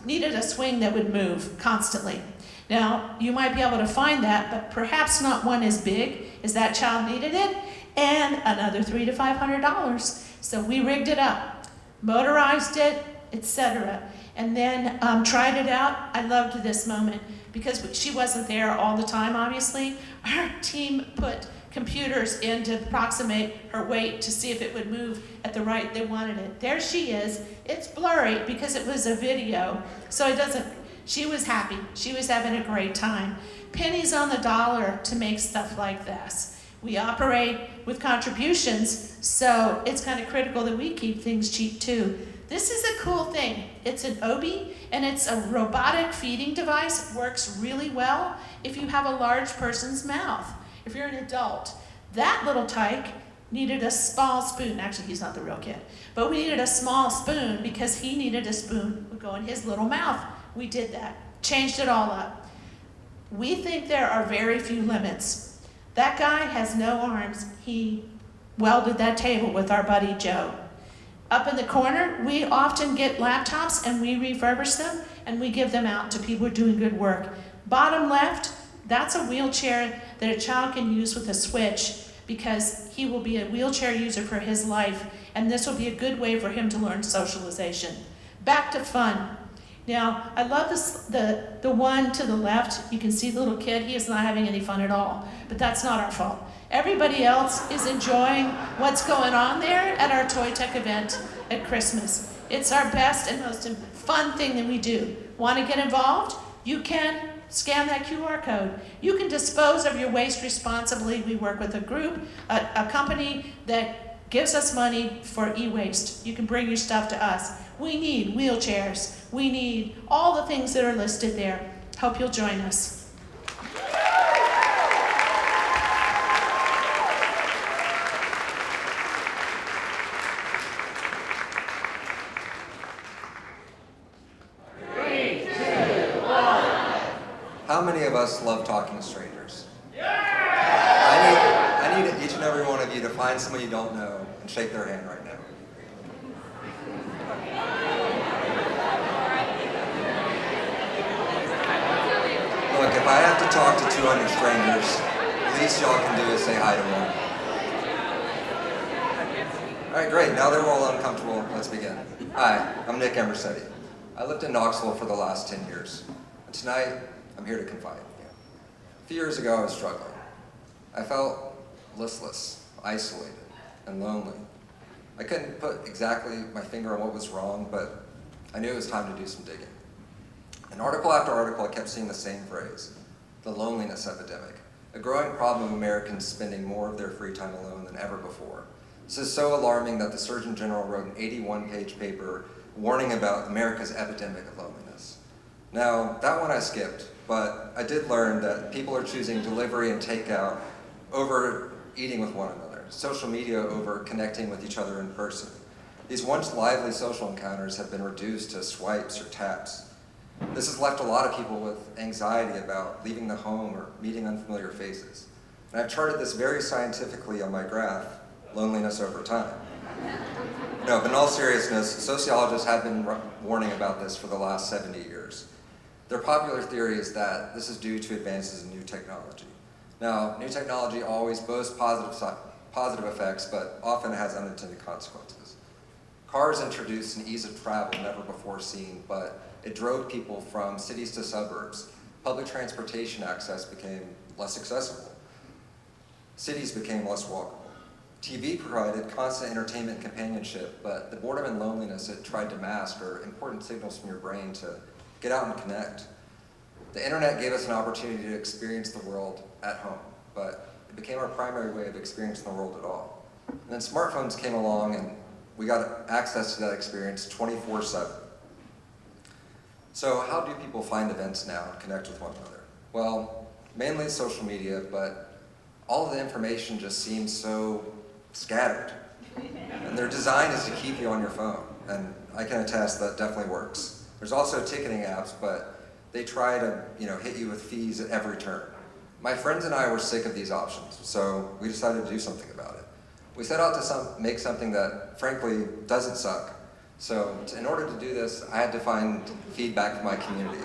needed a swing that would move constantly. Now, you might be able to find that, but perhaps not one as big as that child needed it, and another $300 to $500. So we rigged it up, motorized it, etc., and then tried it out. I loved this moment because she wasn't there all the time, obviously. Our team put computers in to approximate her weight to see if it would move at the rate they wanted it. There she is. It's blurry because it was a video, so it doesn't. She was happy. She was having a great time. Pennies on the dollar to make stuff like this. We operate with contributions, so it's kind of critical that we keep things cheap too. This is a cool thing. It's an Obi, and it's a robotic feeding device. It works really well if you have a large person's mouth. If you're an adult, that little tyke needed a small spoon. Actually, he's not the real kid, but we needed a small spoon because he needed a spoon that would go in his little mouth. We did that, changed it all up. We think there are very few limits. That guy has no arms. He welded that table with our buddy Joe. Up in the corner, we often get laptops and we refurbish them and we give them out to people who are doing good work. Bottom left, that's a wheelchair that a child can use with a switch because he will be a wheelchair user for his life, and this will be a good way for him to learn socialization. Back to fun. Now, I love this, the one to the left. You can see the little kid. He is not having any fun at all, but that's not our fault. Everybody else is enjoying what's going on there at our Toy Tech event at Christmas. It's our best and most fun thing that we do. Want to get involved? You can scan that QR code. You can dispose of your waste responsibly. We work with a group, a company that gives us money for e-waste. You can bring your stuff to us. We need wheelchairs. We need all the things that are listed there. Hope you'll join us. How many of us love talking to strangers? I need each and every one of you to find someone you don't know and shake their hand right now. Look, if I have to talk to 200 strangers, the least y'all can do is say hi to one. All right, great. Now they're all uncomfortable. Let's begin. Hi, I'm Nick Emersetti. I lived in Knoxville for the last 10 years. And tonight, I'm here to confide in you. A few years ago, I was struggling. I felt listless, isolated, and lonely. I couldn't put exactly my finger on what was wrong, but I knew it was time to do some digging. In article after article, I kept seeing the same phrase, the loneliness epidemic, a growing problem of Americans spending more of their free time alone than ever before. This is so alarming that the Surgeon General wrote an 81-page paper warning about America's epidemic of loneliness. Now, that one I skipped, but I did learn that people are choosing delivery and takeout over eating with one another, social media over connecting with each other in person. These once lively social encounters have been reduced to swipes or taps. This has left a lot of people with anxiety about leaving the home or meeting unfamiliar faces. And I've charted this very scientifically on my graph, loneliness over time. No, but in all seriousness, sociologists have been warning about this for the last 70 years. Their popular theory is that this is due to advances in new technology. Now, new technology always boasts positive effects, but often has unintended consequences. Cars introduced an ease of travel never before seen, but it drove people from cities to suburbs. Public transportation access became less accessible. Cities became less walkable. TV provided constant entertainment and companionship, but the boredom and loneliness it tried to mask are important signals from your brain to get out and connect. The internet gave us an opportunity to experience the world at home, but it became our primary way of experiencing the world at all. And then smartphones came along and we got access to that experience 24/7. So how do people find events now and connect with one another? Well, mainly social media, but all of the information just seems so scattered. And their design is to keep you on your phone, and I can attest that definitely works. There's also ticketing apps, but they try to hit you with fees at every turn. My friends and I were sick of these options, so we decided to do something about it. We set out to make something that, frankly, doesn't suck. So in order to do this, I had to find feedback from my community.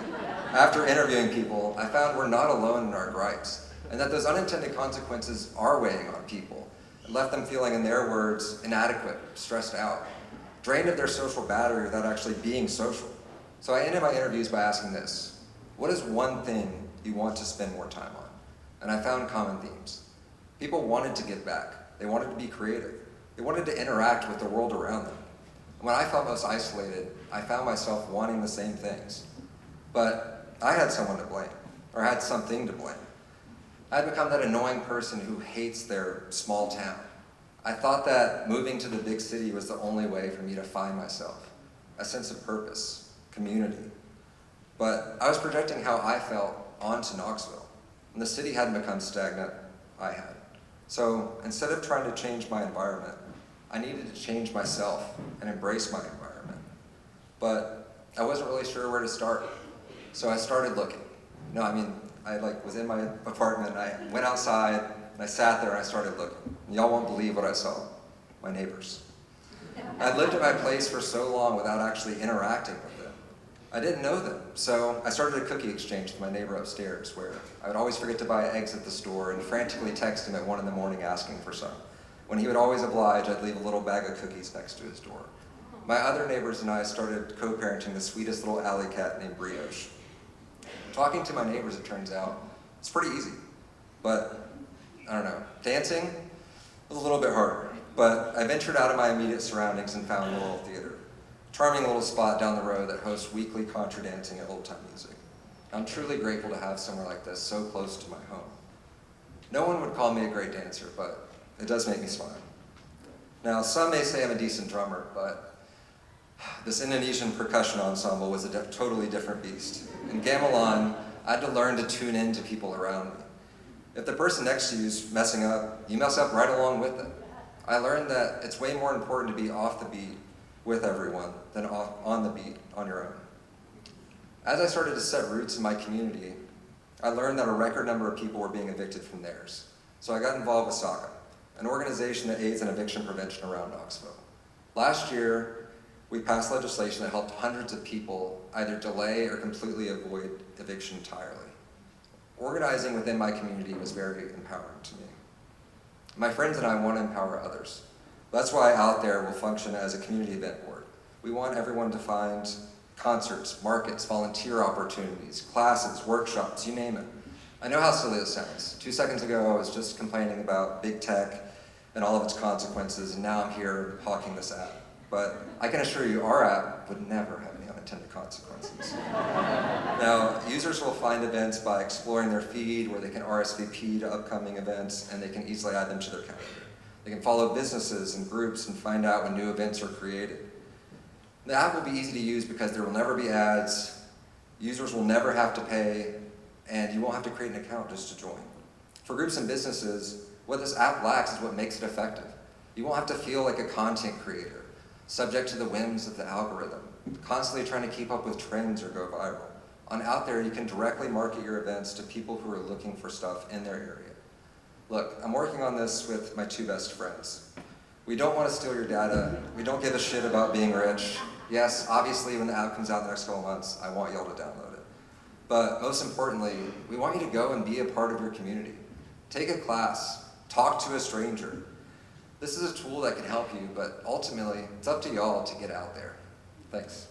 After interviewing people, I found we're not alone in our gripes, and that those unintended consequences are weighing on people. It left them feeling, in their words, inadequate, stressed out, drained of their social battery without actually being social. So I ended my interviews by asking this: what is one thing you want to spend more time on? And I found common themes. People wanted to give back. They wanted to be creative. They wanted to interact with the world around them. When I felt most isolated, I found myself wanting the same things. But I had someone to blame, or had something to blame. I had become that annoying person who hates their small town. I thought that moving to the big city was the only way for me to find myself, a sense of purpose, community. But I was projecting how I felt onto Knoxville. When the city hadn't become stagnant, I had. So instead of trying to change my environment, I needed to change myself and embrace my environment. But I wasn't really sure where to start. So I started looking. I was in my apartment, and I went outside, and I sat there and I started looking. And y'all won't believe what I saw. My neighbors. I'd lived at my place for so long without actually interacting with them. I didn't know them, so I started a cookie exchange with my neighbor upstairs, where I would always forget to buy eggs at the store and frantically text him at 1 a.m. asking for some. When he would always oblige, I'd leave a little bag of cookies next to his door. My other neighbors and I started co-parenting the sweetest little alley cat named Brioche. Talking to my neighbors, it turns out, it's pretty easy. But, I don't know, dancing was a little bit harder. But I ventured out of my immediate surroundings and found a little theater. Charming little spot down the road that hosts weekly contra dancing and old-time music. I'm truly grateful to have somewhere like this so close to my home. No one would call me a great dancer, but it does make me smile. Now, some may say I'm a decent drummer, but this Indonesian percussion ensemble was a totally different beast. In gamelan, I had to learn to tune in to people around me. If the person next to you is messing up, you mess up right along with them. I learned that it's way more important to be off the beat with everyone than on the beat on your own. As I started to set roots in my community, I learned that a record number of people were being evicted from theirs. So I got involved with SACA, an organization that aids in eviction prevention around Knoxville. Last year, we passed legislation that helped hundreds of people either delay or completely avoid eviction entirely. Organizing within my community was very empowering to me. My friends and I want to empower others. That's why Out There will function as a community event board. We want everyone to find concerts, markets, volunteer opportunities, classes, workshops, you name it. I know how silly this sounds. 2 seconds ago, I was just complaining about big tech and all of its consequences, and now I'm here hawking this app. But I can assure you, our app would never have any unintended consequences. Now, users will find events by exploring their feed where they can RSVP to upcoming events and they can easily add them to their calendar. They can follow businesses and groups and find out when new events are created. The app will be easy to use because there will never be ads, users will never have to pay, and you won't have to create an account just to join. For groups and businesses, what this app lacks is what makes it effective. You won't have to feel like a content creator, subject to the whims of the algorithm, constantly trying to keep up with trends or go viral. On Out There, you can directly market your events to people who are looking for stuff in their area. Look, I'm working on this with my 2 best friends. We don't want to steal your data. We don't give a shit about being rich. Yes, obviously when the app comes out in the next couple months, I want y'all to download it. But most importantly, we want you to go and be a part of your community. Take a class, talk to a stranger. This is a tool that can help you, but ultimately, it's up to y'all to get out there. Thanks.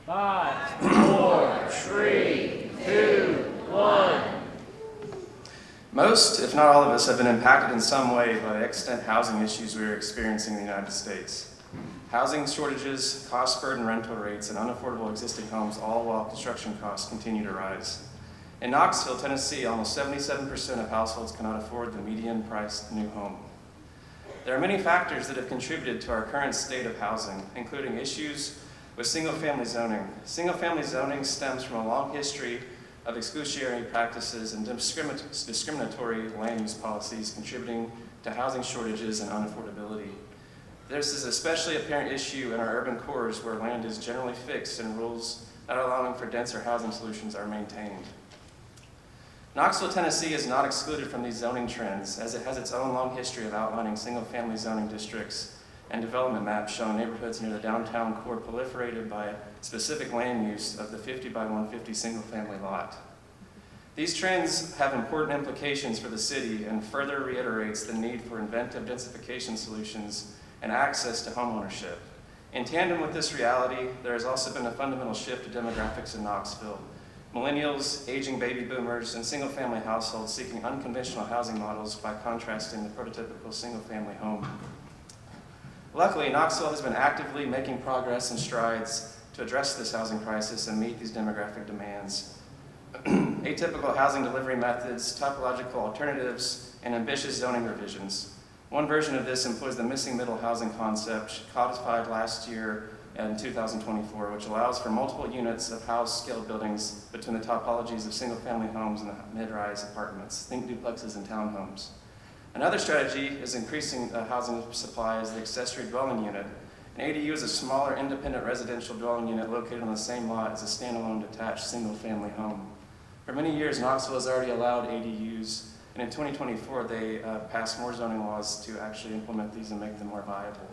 Five, 4, 3, 2, 1. Most, if not all of us, have been impacted in some way by the extant housing issues we are experiencing in the United States. Housing shortages, cost-burdened rental rates, and unaffordable existing homes, all while construction costs continue to rise. In Knoxville, Tennessee, almost 77% of households cannot afford the median-priced new home. There are many factors that have contributed to our current state of housing, including issues with single-family zoning. Single-family zoning stems from a long history of exclusionary practices and discriminatory land use policies contributing to housing shortages and unaffordability. This is especially apparent issue in our urban cores where land is generally fixed and rules not allowing for denser housing solutions are maintained. Knoxville, Tennessee is not excluded from these zoning trends as it has its own long history of outlining single-family zoning districts and development maps showing neighborhoods near the downtown core proliferated by specific land use of the 50 by 150 single-family lot. These trends have important implications for the city and further reiterates the need for inventive densification solutions and access to homeownership. In tandem with this reality, there has also been a fundamental shift to demographics in Knoxville. Millennials, aging baby boomers, and single-family households seeking unconventional housing models by contrasting the prototypical single-family home. Luckily, Knoxville has been actively making progress and strides to address this housing crisis and meet these demographic demands. Atypical housing delivery methods, topological alternatives, and ambitious zoning revisions. One version of this employs the missing middle housing concept codified last year in 2024, which allows for multiple units of house-scale buildings between the topologies of single-family homes and the mid-rise apartments. Think duplexes and townhomes. Another strategy is increasing housing supply as the accessory dwelling unit. An ADU is a smaller independent residential dwelling unit located on the same lot as a standalone detached single-family home. For many years, Knoxville has already allowed ADUs, and in 2024, they passed more zoning laws to actually implement these and make them more viable.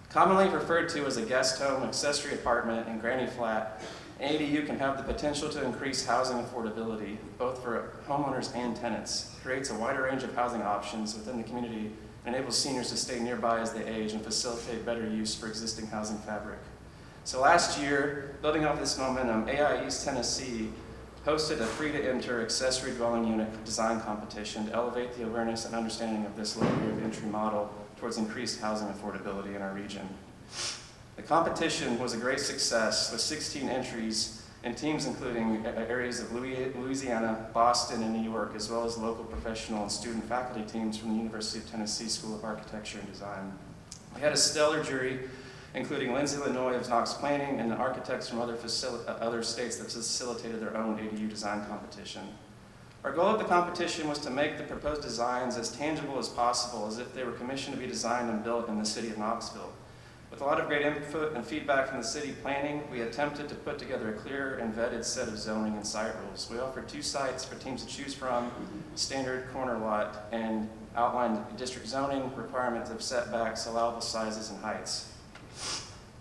Commonly referred to as a guest home, accessory apartment, and granny flat, an ADU can have the potential to increase housing affordability, both for homeowners and tenants. It creates a wider range of housing options within the community and enables seniors to stay nearby as they age and facilitate better use for existing housing fabric. So last year, building off this momentum, AI East Tennessee hosted a free-to-enter accessory dwelling unit design competition to elevate the awareness and understanding of this low barrier of entry model towards increased housing affordability in our region. The competition was a great success with 16 entries and teams including areas of Louisiana, Boston, and New York, as well as local professional and student faculty teams from the University of Tennessee School of Architecture and Design. We had a stellar jury including Lindsay Lenoy of Knox Planning and architects from other states that facilitated their own ADU design competition. Our goal of the competition was to make the proposed designs as tangible as possible, as if they were commissioned to be designed and built in the city of Knoxville. With a lot of great input and feedback from the city planning, we attempted to put together a clear and vetted set of zoning and site rules. We offered 2 sites for teams to choose from, standard corner lot, and outlined district zoning requirements of setbacks, allowable sizes, and heights.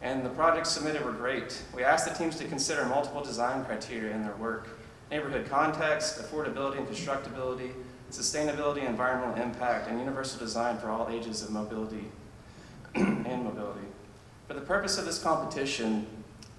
And the projects submitted were great. We asked the teams to consider multiple design criteria in their work: neighborhood context, affordability and constructability, sustainability, environmental impact, and universal design for all ages of mobility and mobility. For the purpose of this competition,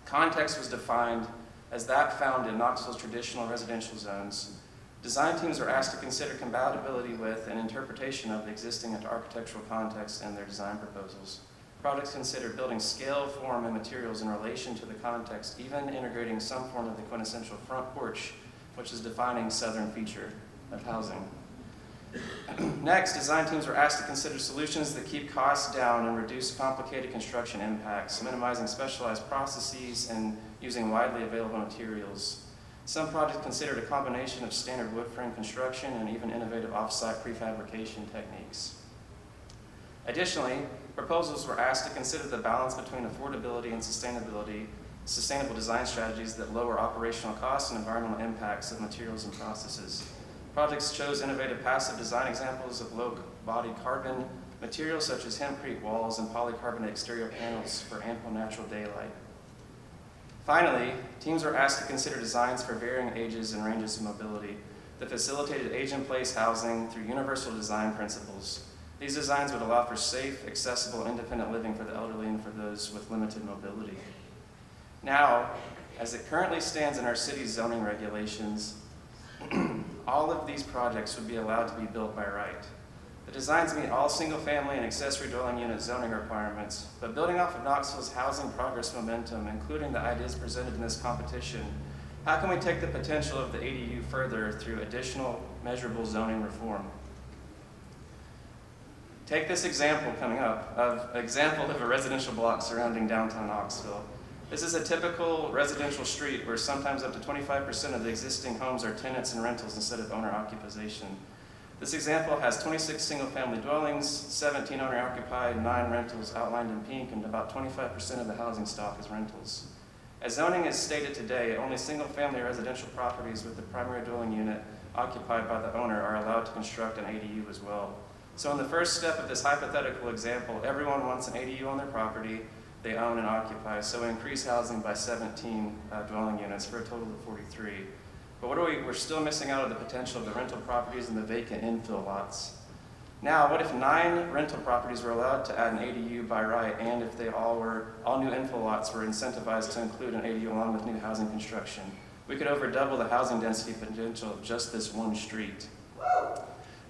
context was defined as that found in Knoxville's traditional residential zones. Design teams were asked to consider compatibility with and interpretation of the existing architectural context in their design proposals. Projects considered building scale, form, and materials in relation to the context, even integrating some form of the quintessential front porch, which is a defining southern feature of housing. Next, design teams were asked to consider solutions that keep costs down and reduce complicated construction impacts, minimizing specialized processes and using widely available materials. Some projects considered a combination of standard wood frame construction and even innovative off-site prefabrication techniques. Additionally, proposals were asked to consider the balance between affordability and sustainability, sustainable design strategies that lower operational costs and environmental impacts of materials and processes. Projects chose innovative passive design examples of low-body carbon materials such as hempcrete walls and polycarbonate exterior panels for ample natural daylight. Finally, teams were asked to consider designs for varying ages and ranges of mobility that facilitated age-in-place housing through universal design principles. These designs would allow for safe, accessible, independent living for the elderly and for those with limited mobility. Now, as it currently stands in our city's zoning regulations, all of these projects would be allowed to be built by right. The designs meet all single-family and accessory dwelling unit zoning requirements, but building off of Knoxville's housing progress momentum, including the ideas presented in this competition, how can we take the potential of the ADU further through additional measurable zoning reform? Take this example coming up of a residential block surrounding downtown Knoxville. This is a typical residential street where sometimes up to 25% of the existing homes are tenants and rentals instead of owner occupation. This example has 26 single-family dwellings, 17 owner-occupied, 9 rentals outlined in pink, and about 25% of the housing stock is rentals. As zoning is stated today, only single-family residential properties with the primary dwelling unit occupied by the owner are allowed to construct an ADU as well. So in the first step of this hypothetical example, everyone wants an ADU on their property they own and occupy, so we increase housing by 17 dwelling units for a total of 43. But we're still missing out on the potential of the rental properties and the vacant infill lots. Now, what if 9 rental properties were allowed to add an ADU by right, and if all new infill lots were incentivized to include an ADU along with new housing construction? We could over double the housing density potential of just this one street.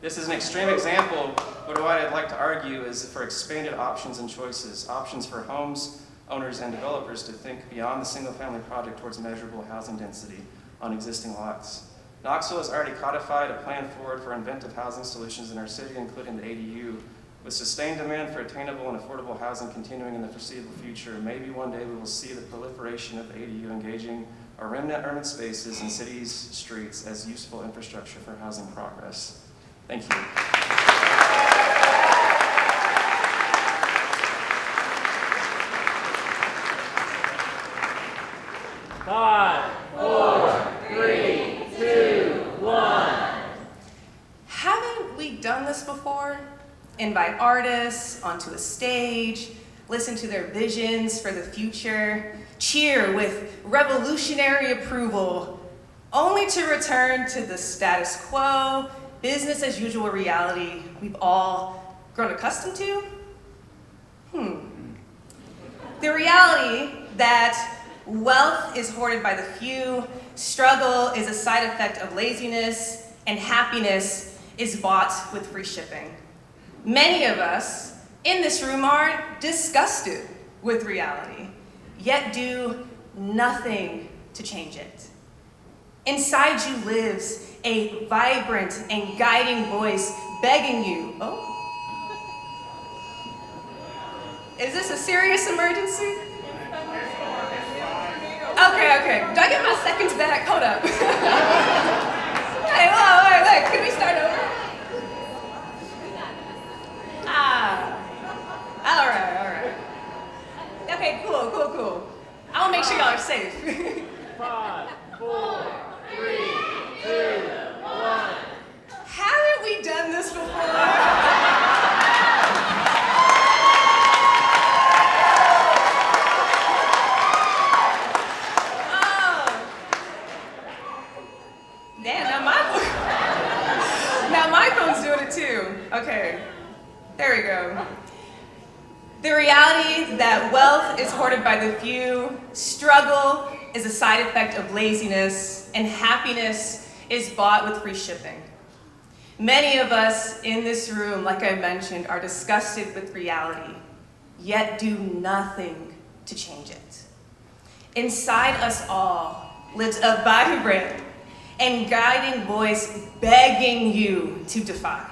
This is an extreme example, but what I'd like to argue is for expanded options and choices, options for homes, owners, and developers to think beyond the single-family project towards measurable housing density on existing lots. Knoxville has already codified a plan forward for inventive housing solutions in our city, including the ADU. With sustained demand for attainable and affordable housing continuing in the foreseeable future, maybe one day we will see the proliferation of the ADU engaging our remnant urban spaces and cities' streets as useful infrastructure for housing progress. Thank you. 5, 4, 3, 2, 1. Haven't we done this before? Invite artists onto a stage, listen to their visions for the future, cheer with revolutionary approval, only to return to the status quo, business as usual reality we've all grown accustomed to? The reality that wealth is hoarded by the few, struggle is a side effect of laziness, and happiness is bought with free shipping. Many of us in this room are disgusted with reality, yet do nothing to change it. Inside you lives a vibrant and guiding voice begging you, oh? Is this a serious emergency? Okay. Do I get my seconds back? Hold up. Hey, wait. Can we start over? All right. Okay, cool. I want to make sure y'all are safe. 5, 4, 3, 2, 1. Haven't we done this before? Okay, there we go. The reality that wealth is hoarded by the few, struggle is a side effect of laziness, and happiness is bought with free shipping. Many of us in this room, like I mentioned, are disgusted with reality, yet do nothing to change it. Inside us all lives a vibrant and guiding voice begging you to defy,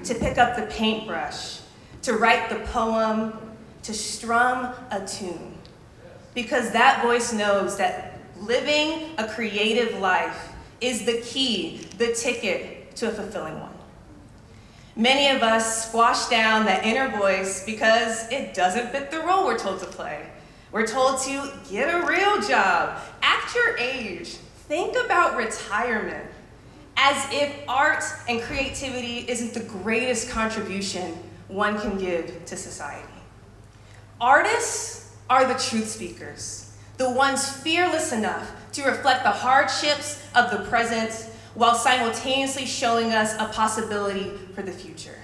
to pick up the paintbrush, to write the poem, to strum a tune. Because that voice knows that living a creative life is the key, the ticket to a fulfilling one. Many of us squash down that inner voice because it doesn't fit the role we're told to play. We're told to get a real job, act your age, think about retirement, as if art and creativity isn't the greatest contribution one can give to society. Artists are the truth speakers, the ones fearless enough to reflect the hardships of the present while simultaneously showing us a possibility for the future.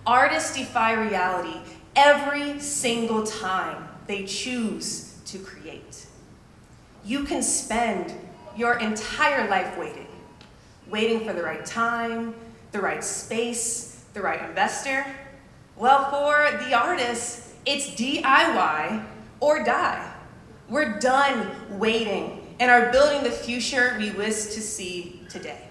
Artists defy reality every single time they choose to create. You can spend your entire life waiting for the right time, the right space, the right investor. Well, for the artists, it's DIY or die. We're done waiting and are building the future we wish to see today.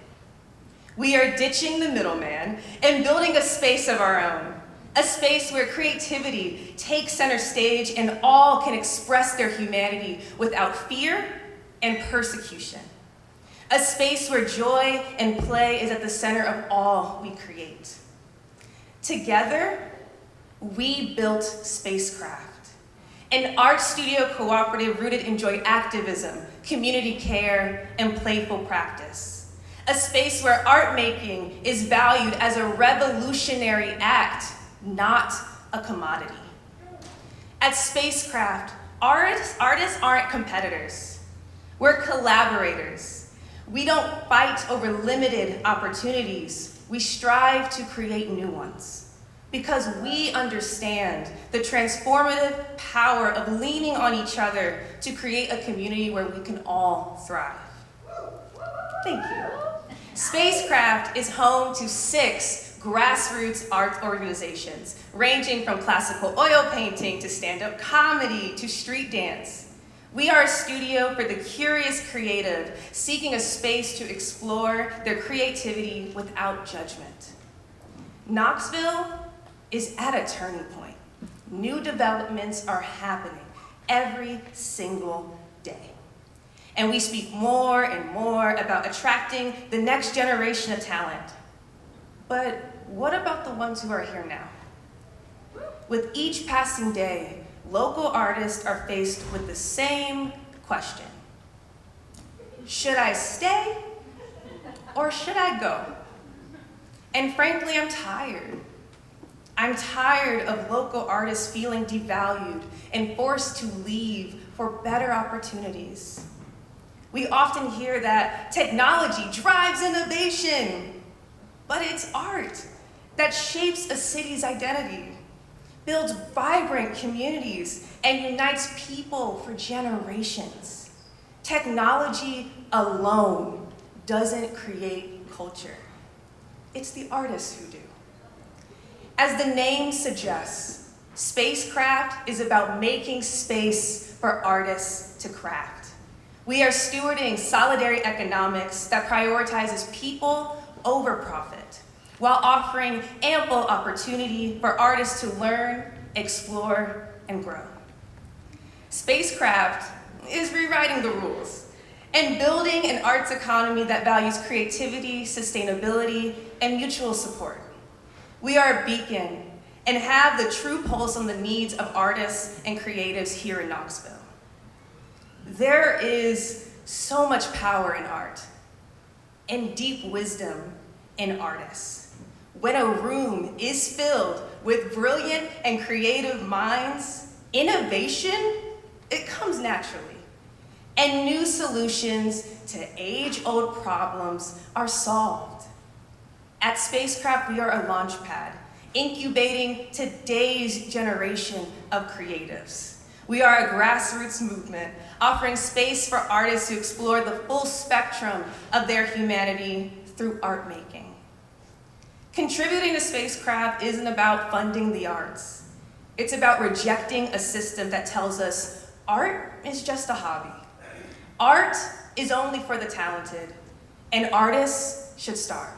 We are ditching the middleman and building a space of our own, a space where creativity takes center stage and all can express their humanity without fear and persecution. A space where joy and play is at the center of all we create. Together, we built Spacecraft, an art studio cooperative rooted in joy activism, community care, and playful practice. A space where art making is valued as a revolutionary act, not a commodity. At Spacecraft, artists aren't competitors. We're collaborators. We don't fight over limited opportunities. We strive to create new ones because we understand the transformative power of leaning on each other to create a community where we can all thrive. Thank you. Spacecraft is home to 6 grassroots art organizations, ranging from classical oil painting to stand-up comedy to street dance. We are a studio for the curious creative, seeking a space to explore their creativity without judgment. Knoxville is at a turning point. New developments are happening every single day. And we speak more and more about attracting the next generation of talent. But what about the ones who are here now? With each passing day, local artists are faced with the same question. Should I stay or should I go? And frankly, I'm tired. I'm tired of local artists feeling devalued and forced to leave for better opportunities. We often hear that technology drives innovation, but it's art that shapes a city's identity, builds vibrant communities, and unites people for generations. Technology alone doesn't create culture. It's the artists who do. As the name suggests, Spacecraft is about making space for artists to craft. We are stewarding solidary economics that prioritizes people over profit, while offering ample opportunity for artists to learn, explore, and grow. Spacecraft is rewriting the rules and building an arts economy that values creativity, sustainability, and mutual support. We are a beacon and have the true pulse on the needs of artists and creatives here in Knoxville. There is so much power in art and deep wisdom in artists. When a room is filled with brilliant and creative minds, innovation, it comes naturally. And new solutions to age-old problems are solved. At Spacecraft, we are a launch pad, incubating today's generation of creatives. We are a grassroots movement, offering space for artists to explore the full spectrum of their humanity through art making. Contributing to spacecraft isn't about funding the arts. It's about rejecting a system that tells us art is just a hobby. Art is only for the talented, and artists should starve.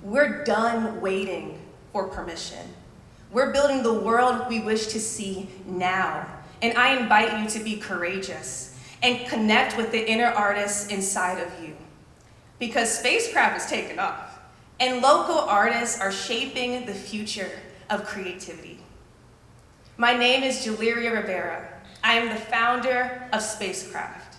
We're done waiting for permission. We're building the world we wish to see now, and I invite you to be courageous and connect with the inner artists inside of you. Because spacecraft is taking off, and local artists are shaping the future of creativity. My name is Juliria Rivera. I am the founder of Spacecraft,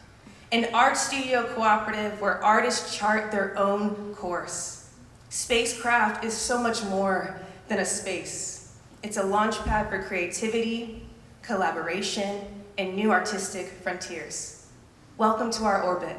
an art studio cooperative where artists chart their own course. Spacecraft is so much more than a space. It's a launchpad for creativity, collaboration, and new artistic frontiers. Welcome to our orbit.